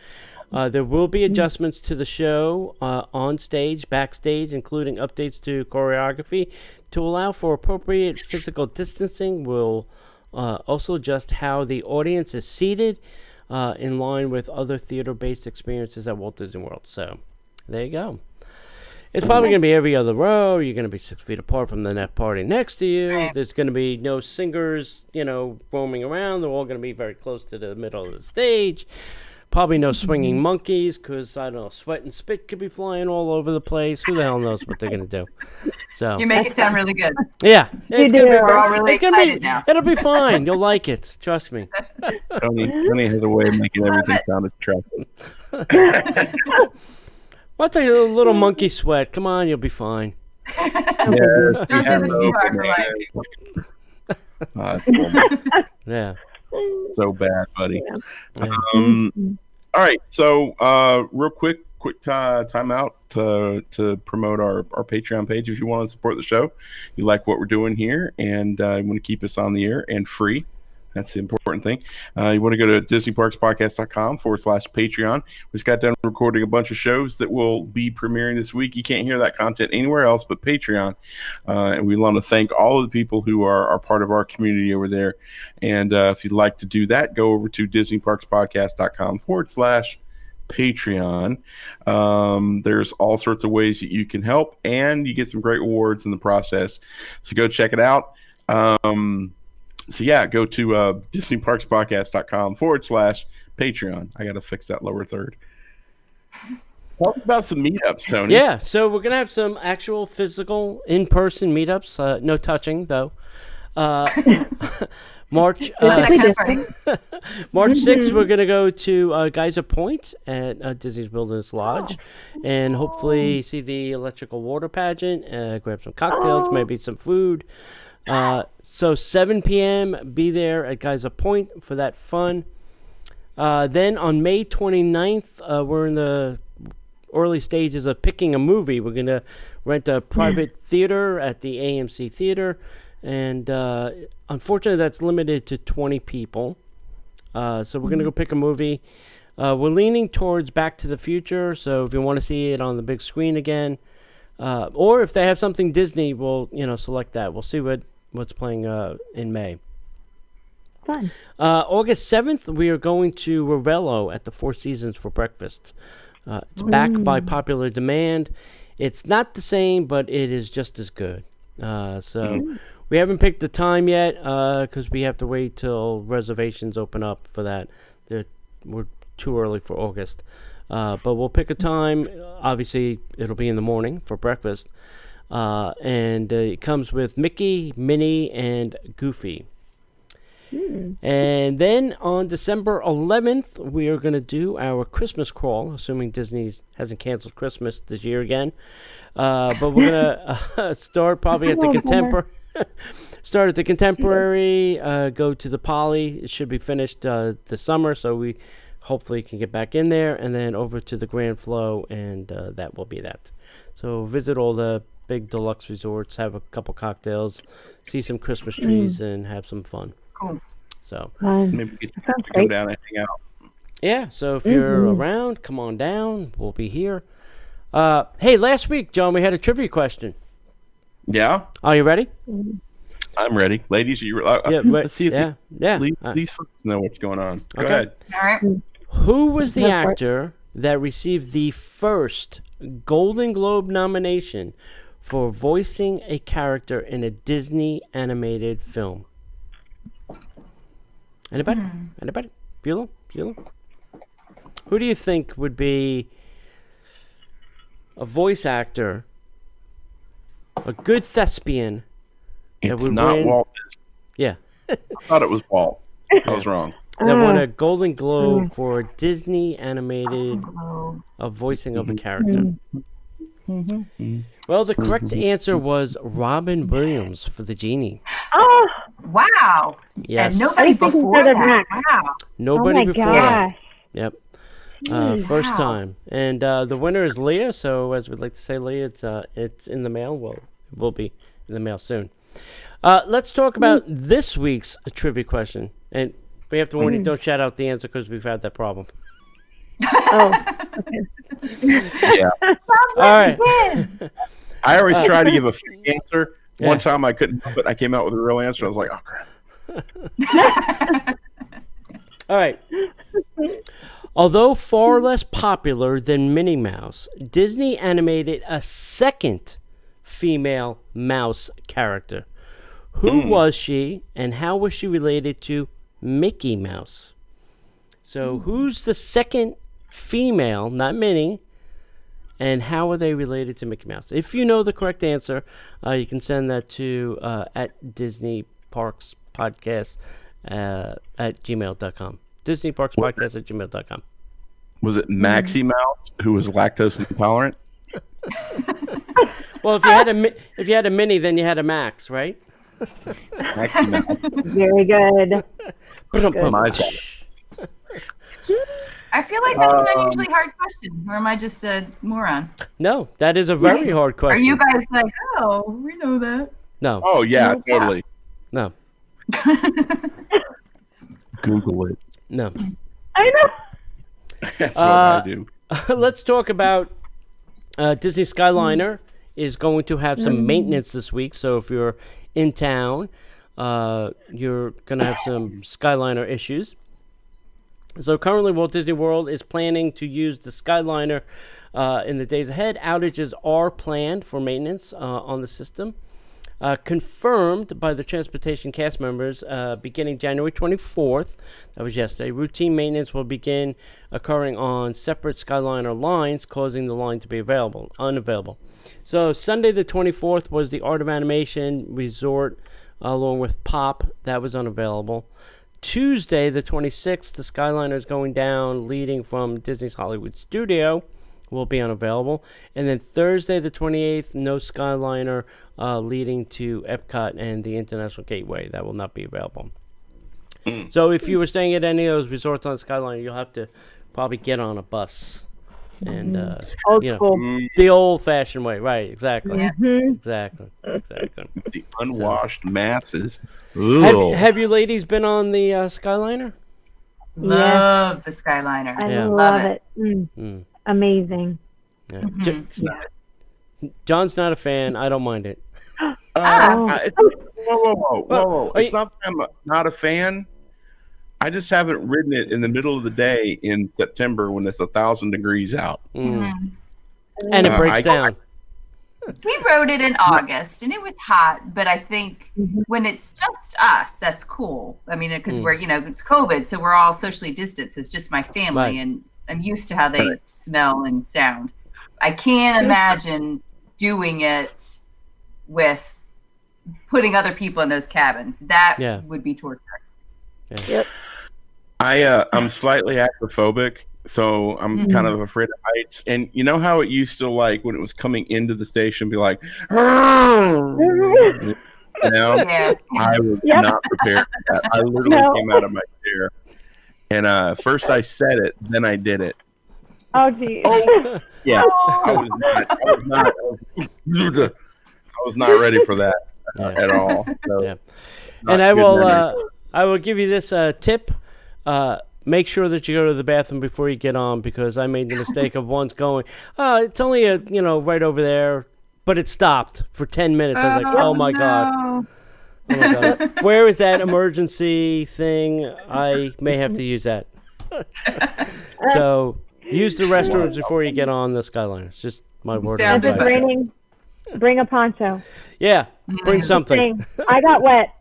There will be adjustments to the show on stage, backstage, including updates to choreography to allow for appropriate physical distancing. We'll also adjust how the audience is seated in line with other theater-based experiences at Walt Disney World. So there you go. It's probably going to be every other row. You're going to be 6 feet apart from the next party next to you. There's going to be no singers, roaming around. They're all going to be very close to the middle of the stage. Probably no swinging monkeys because, I don't know, sweat and spit could be flying all over the place. Who the hell knows what they're going to do? So You make it sound really good. yeah. It's gonna be We're all really excited now. It'll be fine. You'll like it. Trust me. Tony has a way of making everything sound attractive. I'll tell you a little monkey sweat. Come on, you'll be fine. Don't do the too hard for Lion King. Yeah. So bad, buddy. Yeah. All right. So, real quick quick time out to promote our Patreon page. If you want to support the show, you like what we're doing here, and you want to keep us on the air and free. That's the important thing. You want to go to DisneyParksPodcast.com/Patreon. We just got done recording a bunch of shows that will be premiering this week. You can't hear that content anywhere else but Patreon. And we want to thank all of the people who are part of our community over there. And if you'd like to do that, go over to DisneyParksPodcast.com/Patreon. There's all sorts of ways that you can help, and you get some great rewards in the process. So go check it out. So yeah, go to DisneyParksPodcast.com/Patreon. I got to fix that lower third. Talk about some meetups, Tony. Yeah, so we're gonna have some actual physical in-person meetups. No touching though. March That kind of funny. March 6th, we're gonna go to Geyser Point at Disney's Wilderness Lodge, and hopefully see the electrical water pageant. Grab some cocktails, maybe some food. So 7 p.m. be there at Geyser Point for that fun. Then on May 29th, we're in the early stages of picking a movie. We're going to rent a private theater at the AMC Theater. And unfortunately, that's limited to 20 people. So we're going to go pick a movie. We're leaning towards Back to the Future. So if you want to see it on the big screen again, or if they have something Disney, we'll select that. We'll see what's playing in May. Fun. August 7th, we are going to Ravello at the Four Seasons for breakfast. It's back by popular demand. It's not the same, but it is just as good. So we haven't picked the time yet because we have to wait till reservations open up for that. We're too early for August. But we'll pick a time. Obviously, it'll be in the morning for breakfast. And it comes with Mickey, Minnie, and Goofy. And then on December 11th, we are going to do our Christmas crawl, assuming Disney hasn't canceled Christmas this year again. But we're going to start probably at the Contemporary, go to the Poly. It should be finished this summer, so we hopefully can get back in there, and then over to the Grand Flow, and that will be that. So visit all the big deluxe resorts, have a couple cocktails, see some Christmas trees, and have some fun. Cool. So Maybe we can go down and hang out. yeah, so if you're around, come on down. We'll be here. Hey, last week, John, we had a trivia question. Yeah, Are you ready? I'm ready, ladies. You let's see if these folks know what's going on. Go ahead. All right. Who was the Go for it. actor that received the first Golden Globe nomination for voicing a character in a Disney animated film? Anybody? Anybody? Bueller? Who do you think would be a voice actor, a good thespian? It's not Walt Disney. Yeah. I thought it was Walt. I was wrong. That won a Golden Globe for Disney animated voicing of a character. Well, the correct answer was Robin Williams for the Genie. Oh, Wow. Yes. And nobody before that. Wow. Nobody oh my before gosh. that. Yep. First time. And the winner is Leah. So as we'd like to say, Leah, it's in the mail. Well, it will be in the mail soon. Let's talk about this week's trivia question. And we have to warn you, don't shout out the answer because we've had that problem. Oh, Yeah. All right. I always try to give a fake answer. Yeah. One time I couldn't help it. I came out with a real answer. I was like, oh, crap. All right. Although far less popular than Minnie Mouse, Disney animated a second female mouse character. Who was she, and how was she related to Mickey Mouse? So who's the second female, not Minnie, and how are they related to Mickey Mouse? If you know the correct answer, you can send that to at Disney Parks Podcast at gmail.com. Disney Parks Podcast at gmail.com. Was it Maxie Mouse who was lactose intolerant? Well, if you had a Minnie, then you had a Max, right? Maxie Mouse. very good. My I feel like that's an unusually hard question, or am I just a moron? No, that is a very hard question. Are you guys like, oh, we know that? No. Oh yeah, It's totally. No. Google it. No. I know. That's what I do. Let's talk about Disney Skyliner is going to have some maintenance this week. So if you're in town, you're going to have some Skyliner issues. So currently, Walt Disney World is planning to use the Skyliner in the days ahead. Outages are planned for maintenance on the system. Confirmed by the transportation cast members beginning January 24th, that was yesterday. Routine maintenance will begin occurring on separate Skyliner lines, causing the line to be unavailable. So Sunday the 24th was the Art of Animation Resort along with Pop. That was unavailable. Tuesday the 26th, the Skyliner is going down leading from Disney's Hollywood Studio. Will be unavailable. And then Thursday the 28th, no Skyliner leading to Epcot and the International Gateway. That will not be available. So if you were staying at any of those resorts on Skyliner, you'll have to probably get on a bus. And, Old you know, school. the old-fashioned way. Right, exactly. Yeah. Exactly. The unwashed masses. Have you ladies been on the Skyliner? Love the Skyliner. I Yeah. love Love it. Amazing. Yeah. Mm-hmm. John's not a fan. I don't mind it. Whoa. Are It's you- not that I'm not a fan. I just haven't ridden it in the middle of the day in September when it's 1,000 degrees out. Mm-hmm. And it Uh, breaks I- down. We rode it in August, and it was hot. But I think when it's just us, that's cool. I mean, because we're it's COVID, so we're all socially distanced. So it's just my family, Right. and I'm used to how they smell and sound. I can't imagine doing it with putting other people in those cabins. That would be torture. I'm slightly acrophobic, so I'm kind of afraid of heights. And you know how it used to, like, when it was coming into the station, be like, you know? Yeah. I was not prepared for that. I literally came out of my chair. And first I said it, then I did it. Oh, geez. Yeah, I was not ready for that at all. So, Yeah. not And I good will memory. I will give you this tip. Make sure that you go to the bathroom before you get on, because I made the mistake of once going, it's only right over there, but it stopped for 10 minutes. I was like, oh my God. Oh my God. Where is that emergency thing? I may have to use that. So use the restrooms before you get on the Skyliner. It's just my word of Sound If it's advice. raining, bring a poncho. Yeah, bring something. I got wet.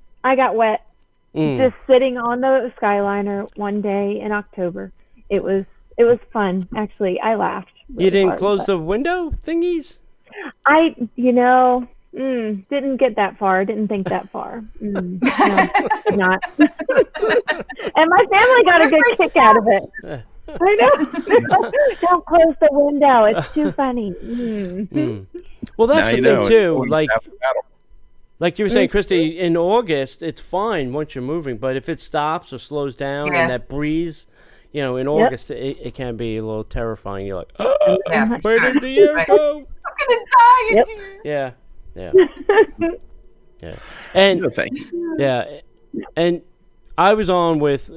Mm. Just sitting on the Skyliner one day in October. It was fun, actually. I laughed. really You didn't hard, close but the window thingies? I didn't get that far. Didn't think that far. No, did not. And my family got a good kick out of it. I know. Don't close the window. It's too funny. Well, that's Now the you thing know, too. it's Like half a battle. you were saying, Christy, in August it's fine once you're moving, but if it stops or slows down and that breeze, in August it can be a little terrifying. You're like, Yeah, for where sure. did the air Right. go? I'm gonna die in Yep. here. Yeah. And No, thank you. yeah, and I was on with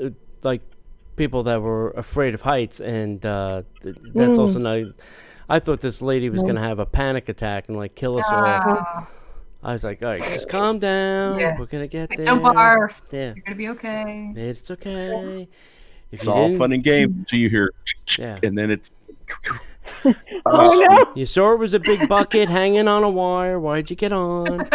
people that were afraid of heights, and that's also not. I thought this lady was gonna have a panic attack and kill us all. Oh, I was like, all right, just calm down. Yeah. We're gonna get there. don't barf. Yeah, You're gonna be okay. it's okay. If It's you all didn't- fun and games until you hear, Yeah. and then it's. Oh, no. You saw it was a big bucket hanging on a wire. Why'd you get on?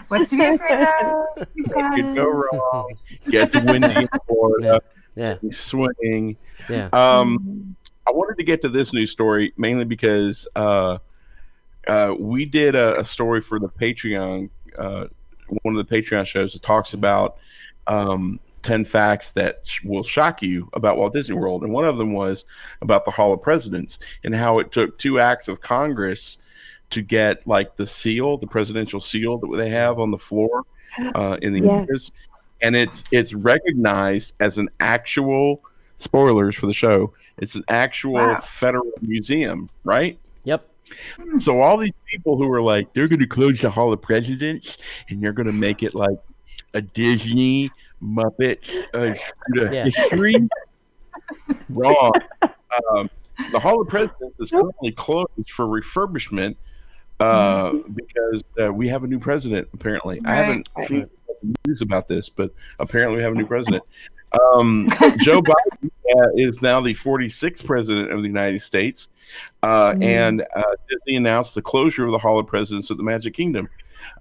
What's to be afraid of? You got Could it. go wrong. Gets windy in Florida. Yeah, Swing. yeah. I wanted to get to this news story mainly because we did a story for the Patreon, one of the Patreon shows that talks about 10 facts that will shock you about Walt Disney World. And one of them was about the Hall of Presidents and how it took 2 acts of Congress to get the seal, the presidential seal that they have on the floor in the office. And it's recognized as an actual, spoilers for the show, It's an actual federal museum, right? Yep. So all these people who are like, they're going to close the Hall of Presidents and they're going to make it like a Disney Muppet history. Wrong. The Hall of Presidents is currently closed for refurbishment because we have a new president, apparently. I haven't seen news about this, but apparently we have a new president. Joe Biden is now the 46th president of the United States, and Disney announced the closure of the Hall of Presidents of the Magic Kingdom.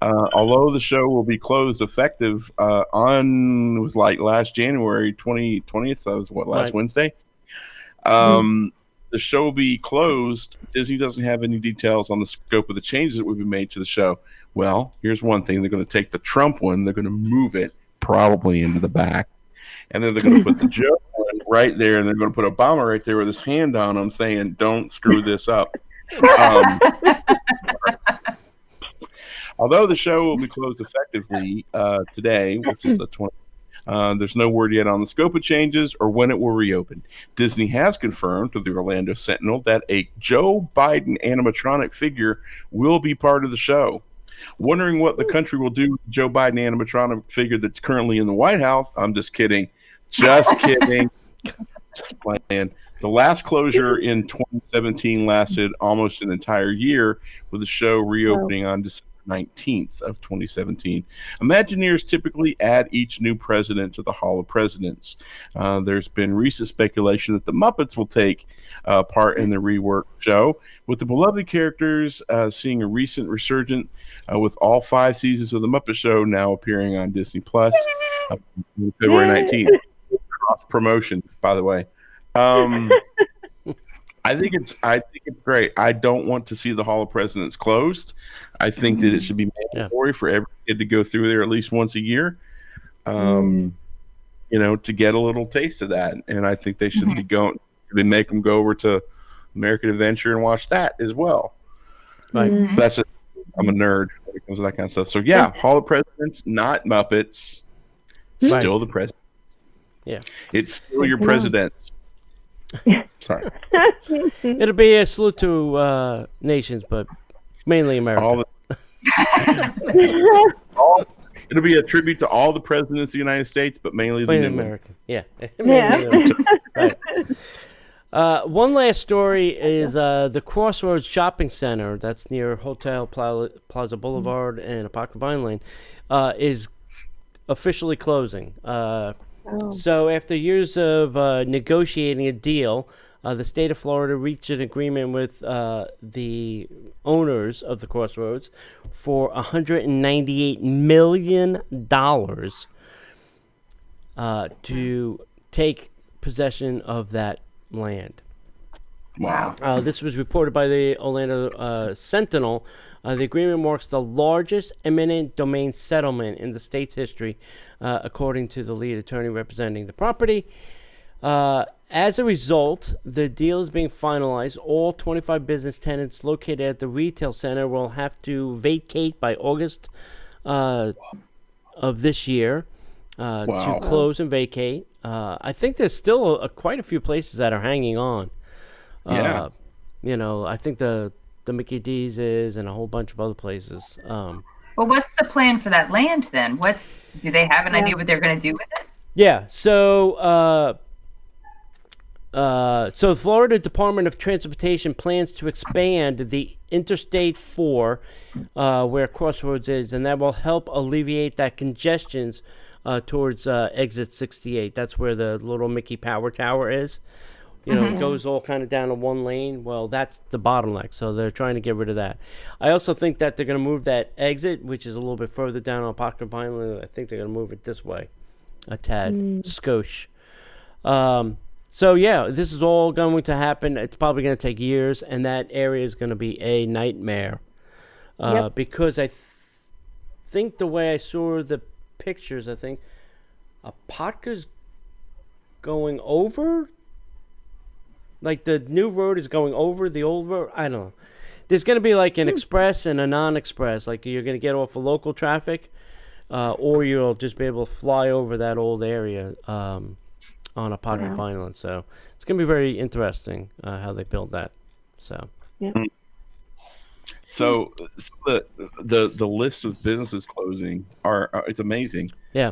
Although the show will be closed effective on, it was like last January 20th, that was last Wednesday. The show will be closed. Disney doesn't have any details on the scope of the changes that will be made to the show. Well, here's one thing. They're going to take the Trump one. They're going to move it probably into the back. And then they're going to put the Joe one right there. And they're going to put Obama right there with his hand on him saying, don't screw this up. Although the show will be closed effectively today, which is the 20th, there's no word yet on the scope of changes or when it will reopen. Disney has confirmed to the Orlando Sentinel that a Joe Biden animatronic figure will be part of the show. Wondering what the country will do with the Joe Biden animatronic figure that's currently in the White House? I'm just kidding. Just kidding. Just playing. The last closure in 2017 lasted almost an entire year, with the show reopening on December 19th of 2017. Imagineers typically add each new president to the Hall of Presidents. There's been recent speculation that the Muppets will take part in the reworked show, with the beloved characters seeing a recent resurgence with all 5 seasons of the Muppet Show now appearing on Disney Plus February 19th. Promotion, by the way. I think it's great. I don't want to see the Hall of Presidents closed. I think that it should be mandatory for every kid to go through there at least once a year, to get a little taste of that. And I think they should be going. They make them go over to American Adventure and watch that as well. Right. That's just, I'm a nerd when it comes to that kind of stuff. So yeah, Hall of Presidents, not Muppets. Still the president. Yeah, it's still your presidents. Sorry. It'll be a salute to nations, but mainly America. It'll be a tribute to all the presidents of the United States, but mainly the American. Yeah. Right. One last story is the Crossroads Shopping Center that's near Hotel Plaza Boulevard and Apocrypha Vine Lane is officially closing. So after years of negotiating a deal, the state of Florida reached an agreement with the owners of the Crossroads for $198 million to take possession of that land. Wow. This was reported by the Orlando Sentinel. The agreement marks the largest eminent domain settlement in the state's history, according to the lead attorney representing the property. As a result, the deal is being finalized. All 25 business tenants located at the retail center will have to vacate by August of this year to close and vacate. I think there's still quite a few places that are hanging on. I think the Mickey D's is, and a whole bunch of other places. Well, what's the plan for that land then? Do they have an idea what they're going to do with it? Yeah. So the Florida Department of Transportation plans to expand the Interstate 4 where Crossroads is, and that will help alleviate that congestion towards exit 68. That's where the little Mickey Power Tower is. It goes all kind of down to one lane. Well, that's the bottleneck, so they're trying to get rid of that. I also think that they're going to move that exit, which is a little bit further down on Apocrypha Island. I think they're going to move it this way, a tad, skosh. So, yeah, this is all going to happen. It's probably going to take years, and that area is going to be a nightmare. Because I think the way I saw the pictures, I think Apocrypha's going over. Like the new road is going over the old road. I don't know. There's going to be like an express and a non-express. Like you're going to get off of local traffic, or you'll just be able to fly over that old area. on a pocket Wow. vinyl. So it's going to be very interesting how they build that. So So the list of businesses closing are it's amazing. yeah,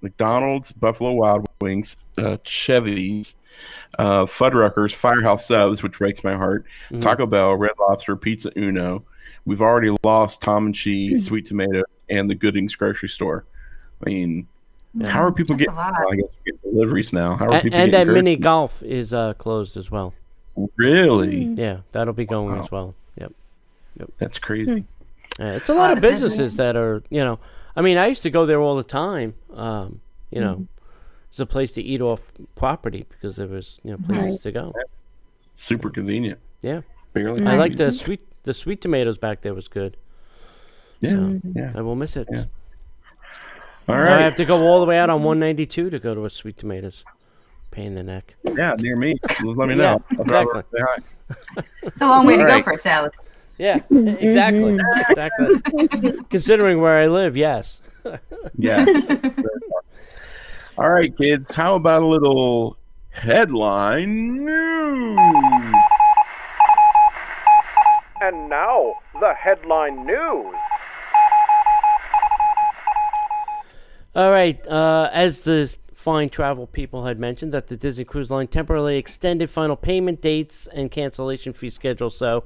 McDonald's, Buffalo Wild Wings, Chevy's, Fuddruckers, Firehouse Subs, which breaks my heart, Taco Bell, Red Lobster, Pizza Uno. We've already lost Tom and Cheese, Sweet Tomato, and the Goodings grocery store. I mean, how are people That's getting? a lot. I guess getting deliveries now. How are and, people and getting that mini groceries? golf is closed as well. Really? Yeah, that'll be going Wow. as well. Yep. That's crazy. It's a lot of businesses that are, I mean, I used to go there all the time. It's a place to eat off property because there was, places to go. Super convenient. Yeah. Barely. I like the sweet tomatoes back there was good. Yeah. So Yeah. I will miss it. Yeah. All I right. have to go all the way out on 192 to go to a sweet tomatoes. Pain in the neck. Yeah, near me. Just let me Yeah, know. I'll drive over exactly. and say hi. It's a long way to go Alright. for a salad. Yeah, exactly. Exactly. Considering where I live, yes. Yeah. All right, kids. How about a little headline news? And now, the headline news. All right. As the fine travel people had mentioned, that the Disney Cruise Line temporarily extended final payment dates and cancellation fee schedule. So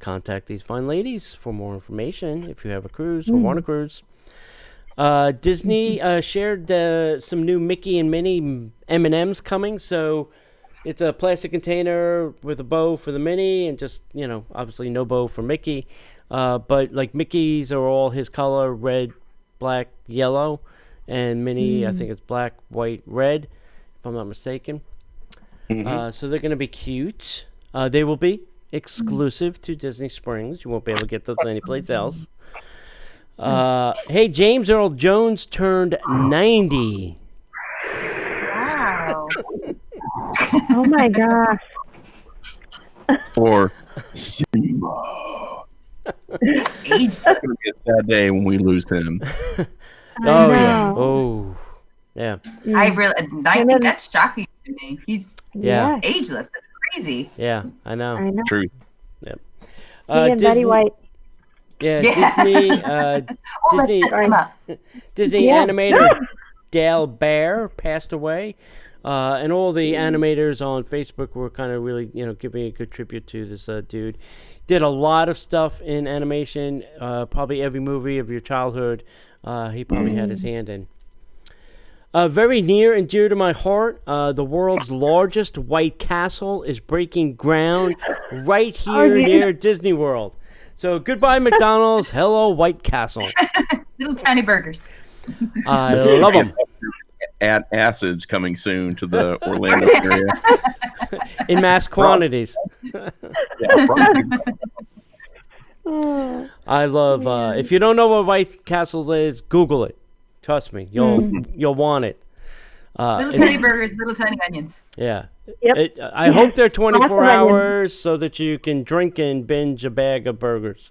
contact these fine ladies for more information if you have a cruise or want a cruise. Disney shared some new Mickey and Minnie M&Ms coming. So it's a plastic container with a bow for the Minnie and just, obviously no bow for Mickey. But like Mickey's are all his color, red, black, yellow. And Minnie, I think it's black, white, red, if I'm not mistaken. So they're going to be cute. They will be exclusive to Disney Springs. You won't be able to get those anyplace else. Hey, James Earl Jones turned 90. Wow. Oh my gosh. For Simba. He's aged. It's going to be a sad day when we lose him. Oh, yeah. know. Oh, yeah. I really, I think that's shocking to me. He's Yeah. ageless. That's crazy. Yeah, I know. I know. Truth. He and Betty White. Yeah, Yeah. Disney, Oh, let's Disney, set him up. Disney Yeah. animator Dale Bear passed away. And all the animators on Facebook were kind of really, giving a good tribute to this dude. Did a lot of stuff in animation, probably every movie of your childhood. He probably had his hand in. Very near and dear to my heart, the world's largest White Castle is breaking ground right here near Disney World. So goodbye, McDonald's. Hello, White Castle. Little tiny burgers. I love them. Acids coming soon to the Orlando area. In mass quantities. Yeah, probably. I love. If you don't know what White Castle is, Google it. Trust me, you'll want it. Little tiny burgers, little tiny onions. Yeah. Yep. I hope they're 24 Lots of onions. hours so that you can drink and binge a bag of burgers.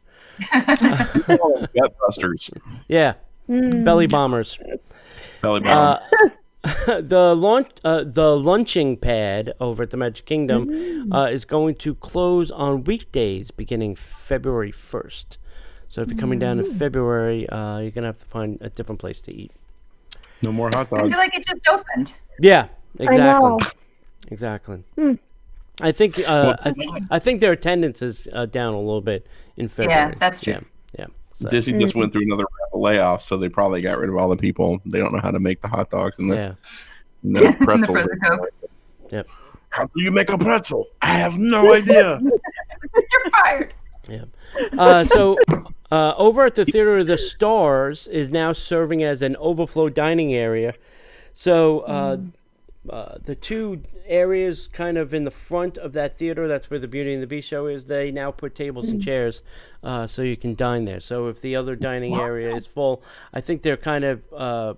Gutbusters. Yeah. Belly bombers. Belly bomb. The lunching pad over at the Magic Kingdom is going to close on weekdays beginning February 1st. So if you're coming down in February, you're going to have to find a different place to eat. No more hot I dogs. feel like it just opened. Yeah, I exactly. know. Exactly. I think I think their attendance is down a little bit in February. Yeah, that's true. Yeah. So, Disney just went through another round of layoffs, so they probably got rid of all the people. They don't know how to make the hot dogs and the, yeah. and the And the pretzels. frozen Coke. Yep. How do you make a pretzel? I have no idea. You're fired. Yeah. So over at the Theater of the Stars is now serving as an overflow dining area. So the two areas kind of in the front of that theater, that's where the Beauty and the Beast show is, they now put tables and chairs so you can dine there. So if the other dining area is full, I think they're kind of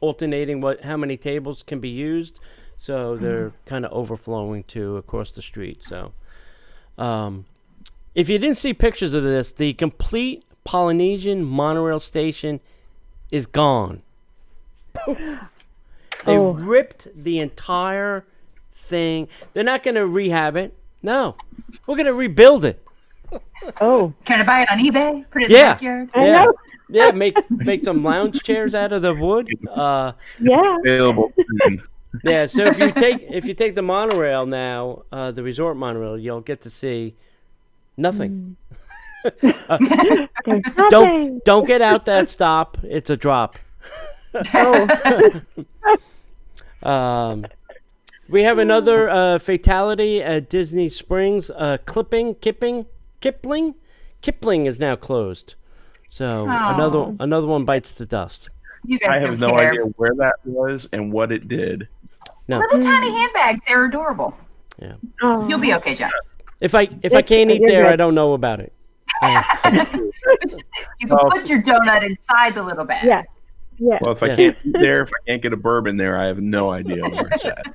alternating how many tables can be used. So they're kind of overflowing to across the street. So if you didn't see pictures of this, the complete Polynesian monorail station is gone. They Oh. ripped the entire thing. They're not going to rehab it. No, we're going to rebuild it. Oh, Can I buy it on eBay? Put it in Yeah. the backyard? I Yeah, know. yeah. Make some lounge chairs out of the wood. Yeah. Available soon. Yeah. So if you take the monorail now, the resort monorail, you'll get to see nothing. There's nothing. Don't get out that stop. It's a drop. Oh. We have another fatality at Disney Springs. Kipling is now closed. So Oh. another one bites the dust. You guys I don't have no care. idea where that was and what it did. No, Little tiny handbags. They're adorable. yeah. Oh. You'll be okay, John. If I can't eat you're there, good. I don't know about it. You can put your donut inside the little bag. Yeah. Yeah. Well, if I Yeah. can't eat there, if I can't get a bourbon there, I have no idea where it's at.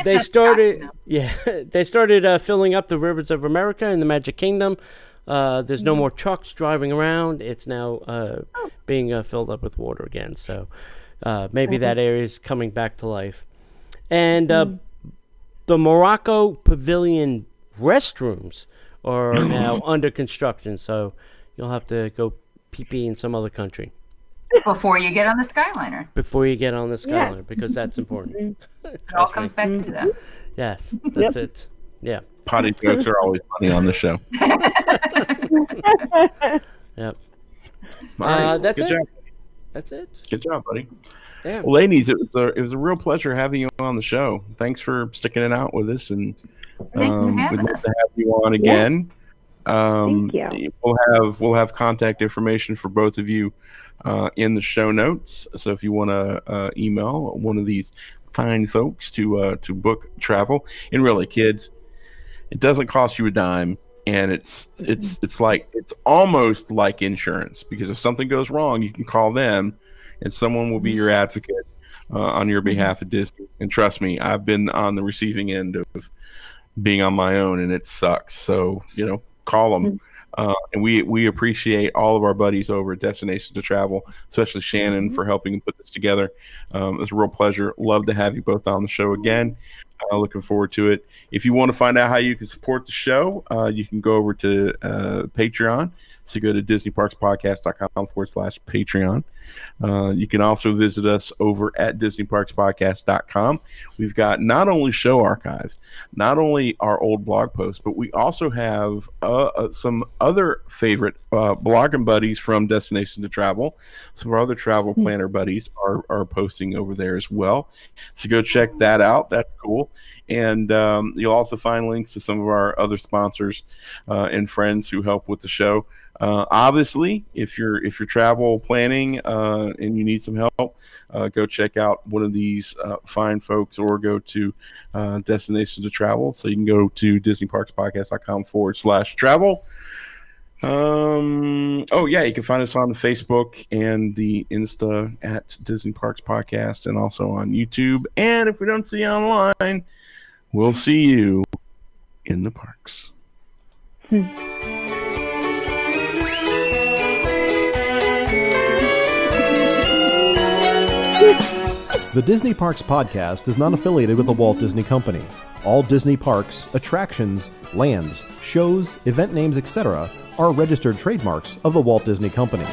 They not started, shocking, yeah, they started filling up the rivers of America in the Magic Kingdom. There's no more trucks driving around. It's now being filled up with water again. So maybe that area is coming back to life. And the Morocco Pavilion restrooms are now under construction. So you'll have to go pee-pee in some other country Before you get on the Skyliner. before you get on the Yeah. Skyliner because that's important. It all comes back to that. Yes, that's it. Yeah. Potty jokes are always funny on the show. Yep. All right, That's good it. job. That's it. Good job, buddy. Yeah. Well, ladies, it was a real pleasure having you on the show. Thanks for sticking it out with us, and Thanks for we'd having love us. to have you on again. Thank you. We'll have contact information for both of you in the show notes. So if you want to email one of these fine folks to book travel, and really, kids, it doesn't cost you a dime, and it's almost like insurance, because if something goes wrong, you can call them, and someone will be your advocate on your behalf at Disney. And trust me, I've been on the receiving end of being on my own, and it sucks. So call them. And we appreciate all of our buddies over at Destinations to Travel, especially Shannon, for helping put this together. It's a real pleasure. Love to have you both on the show again. Looking forward to it. If you want to find out how you can support the show, you can go over to Patreon. So go to DisneyParksPodcast.com/Patreon. You can also visit us over at DisneyParksPodcast.com. We've got not only show archives, not only our old blog posts, but we also have some other favorite blogging buddies from Destination to Travel. Some of our other travel planner buddies are posting over there as well. So go check that out. That's cool. And you'll also find links to some of our other sponsors and friends who help with the show. Obviously, if you're travel planning and you need some help, go check out one of these fine folks, or go to Destinations to Travel. So you can go to DisneyParksPodcast.com/travel. Oh yeah, you can find us on Facebook and the Insta at Disney Parks Podcast, and also on YouTube. And if we don't see you online, we'll see you in the parks. The Disney Parks Podcast is not affiliated with the Walt Disney Company. All Disney parks, attractions, lands, shows, event names, etc. are registered trademarks of the Walt Disney Company.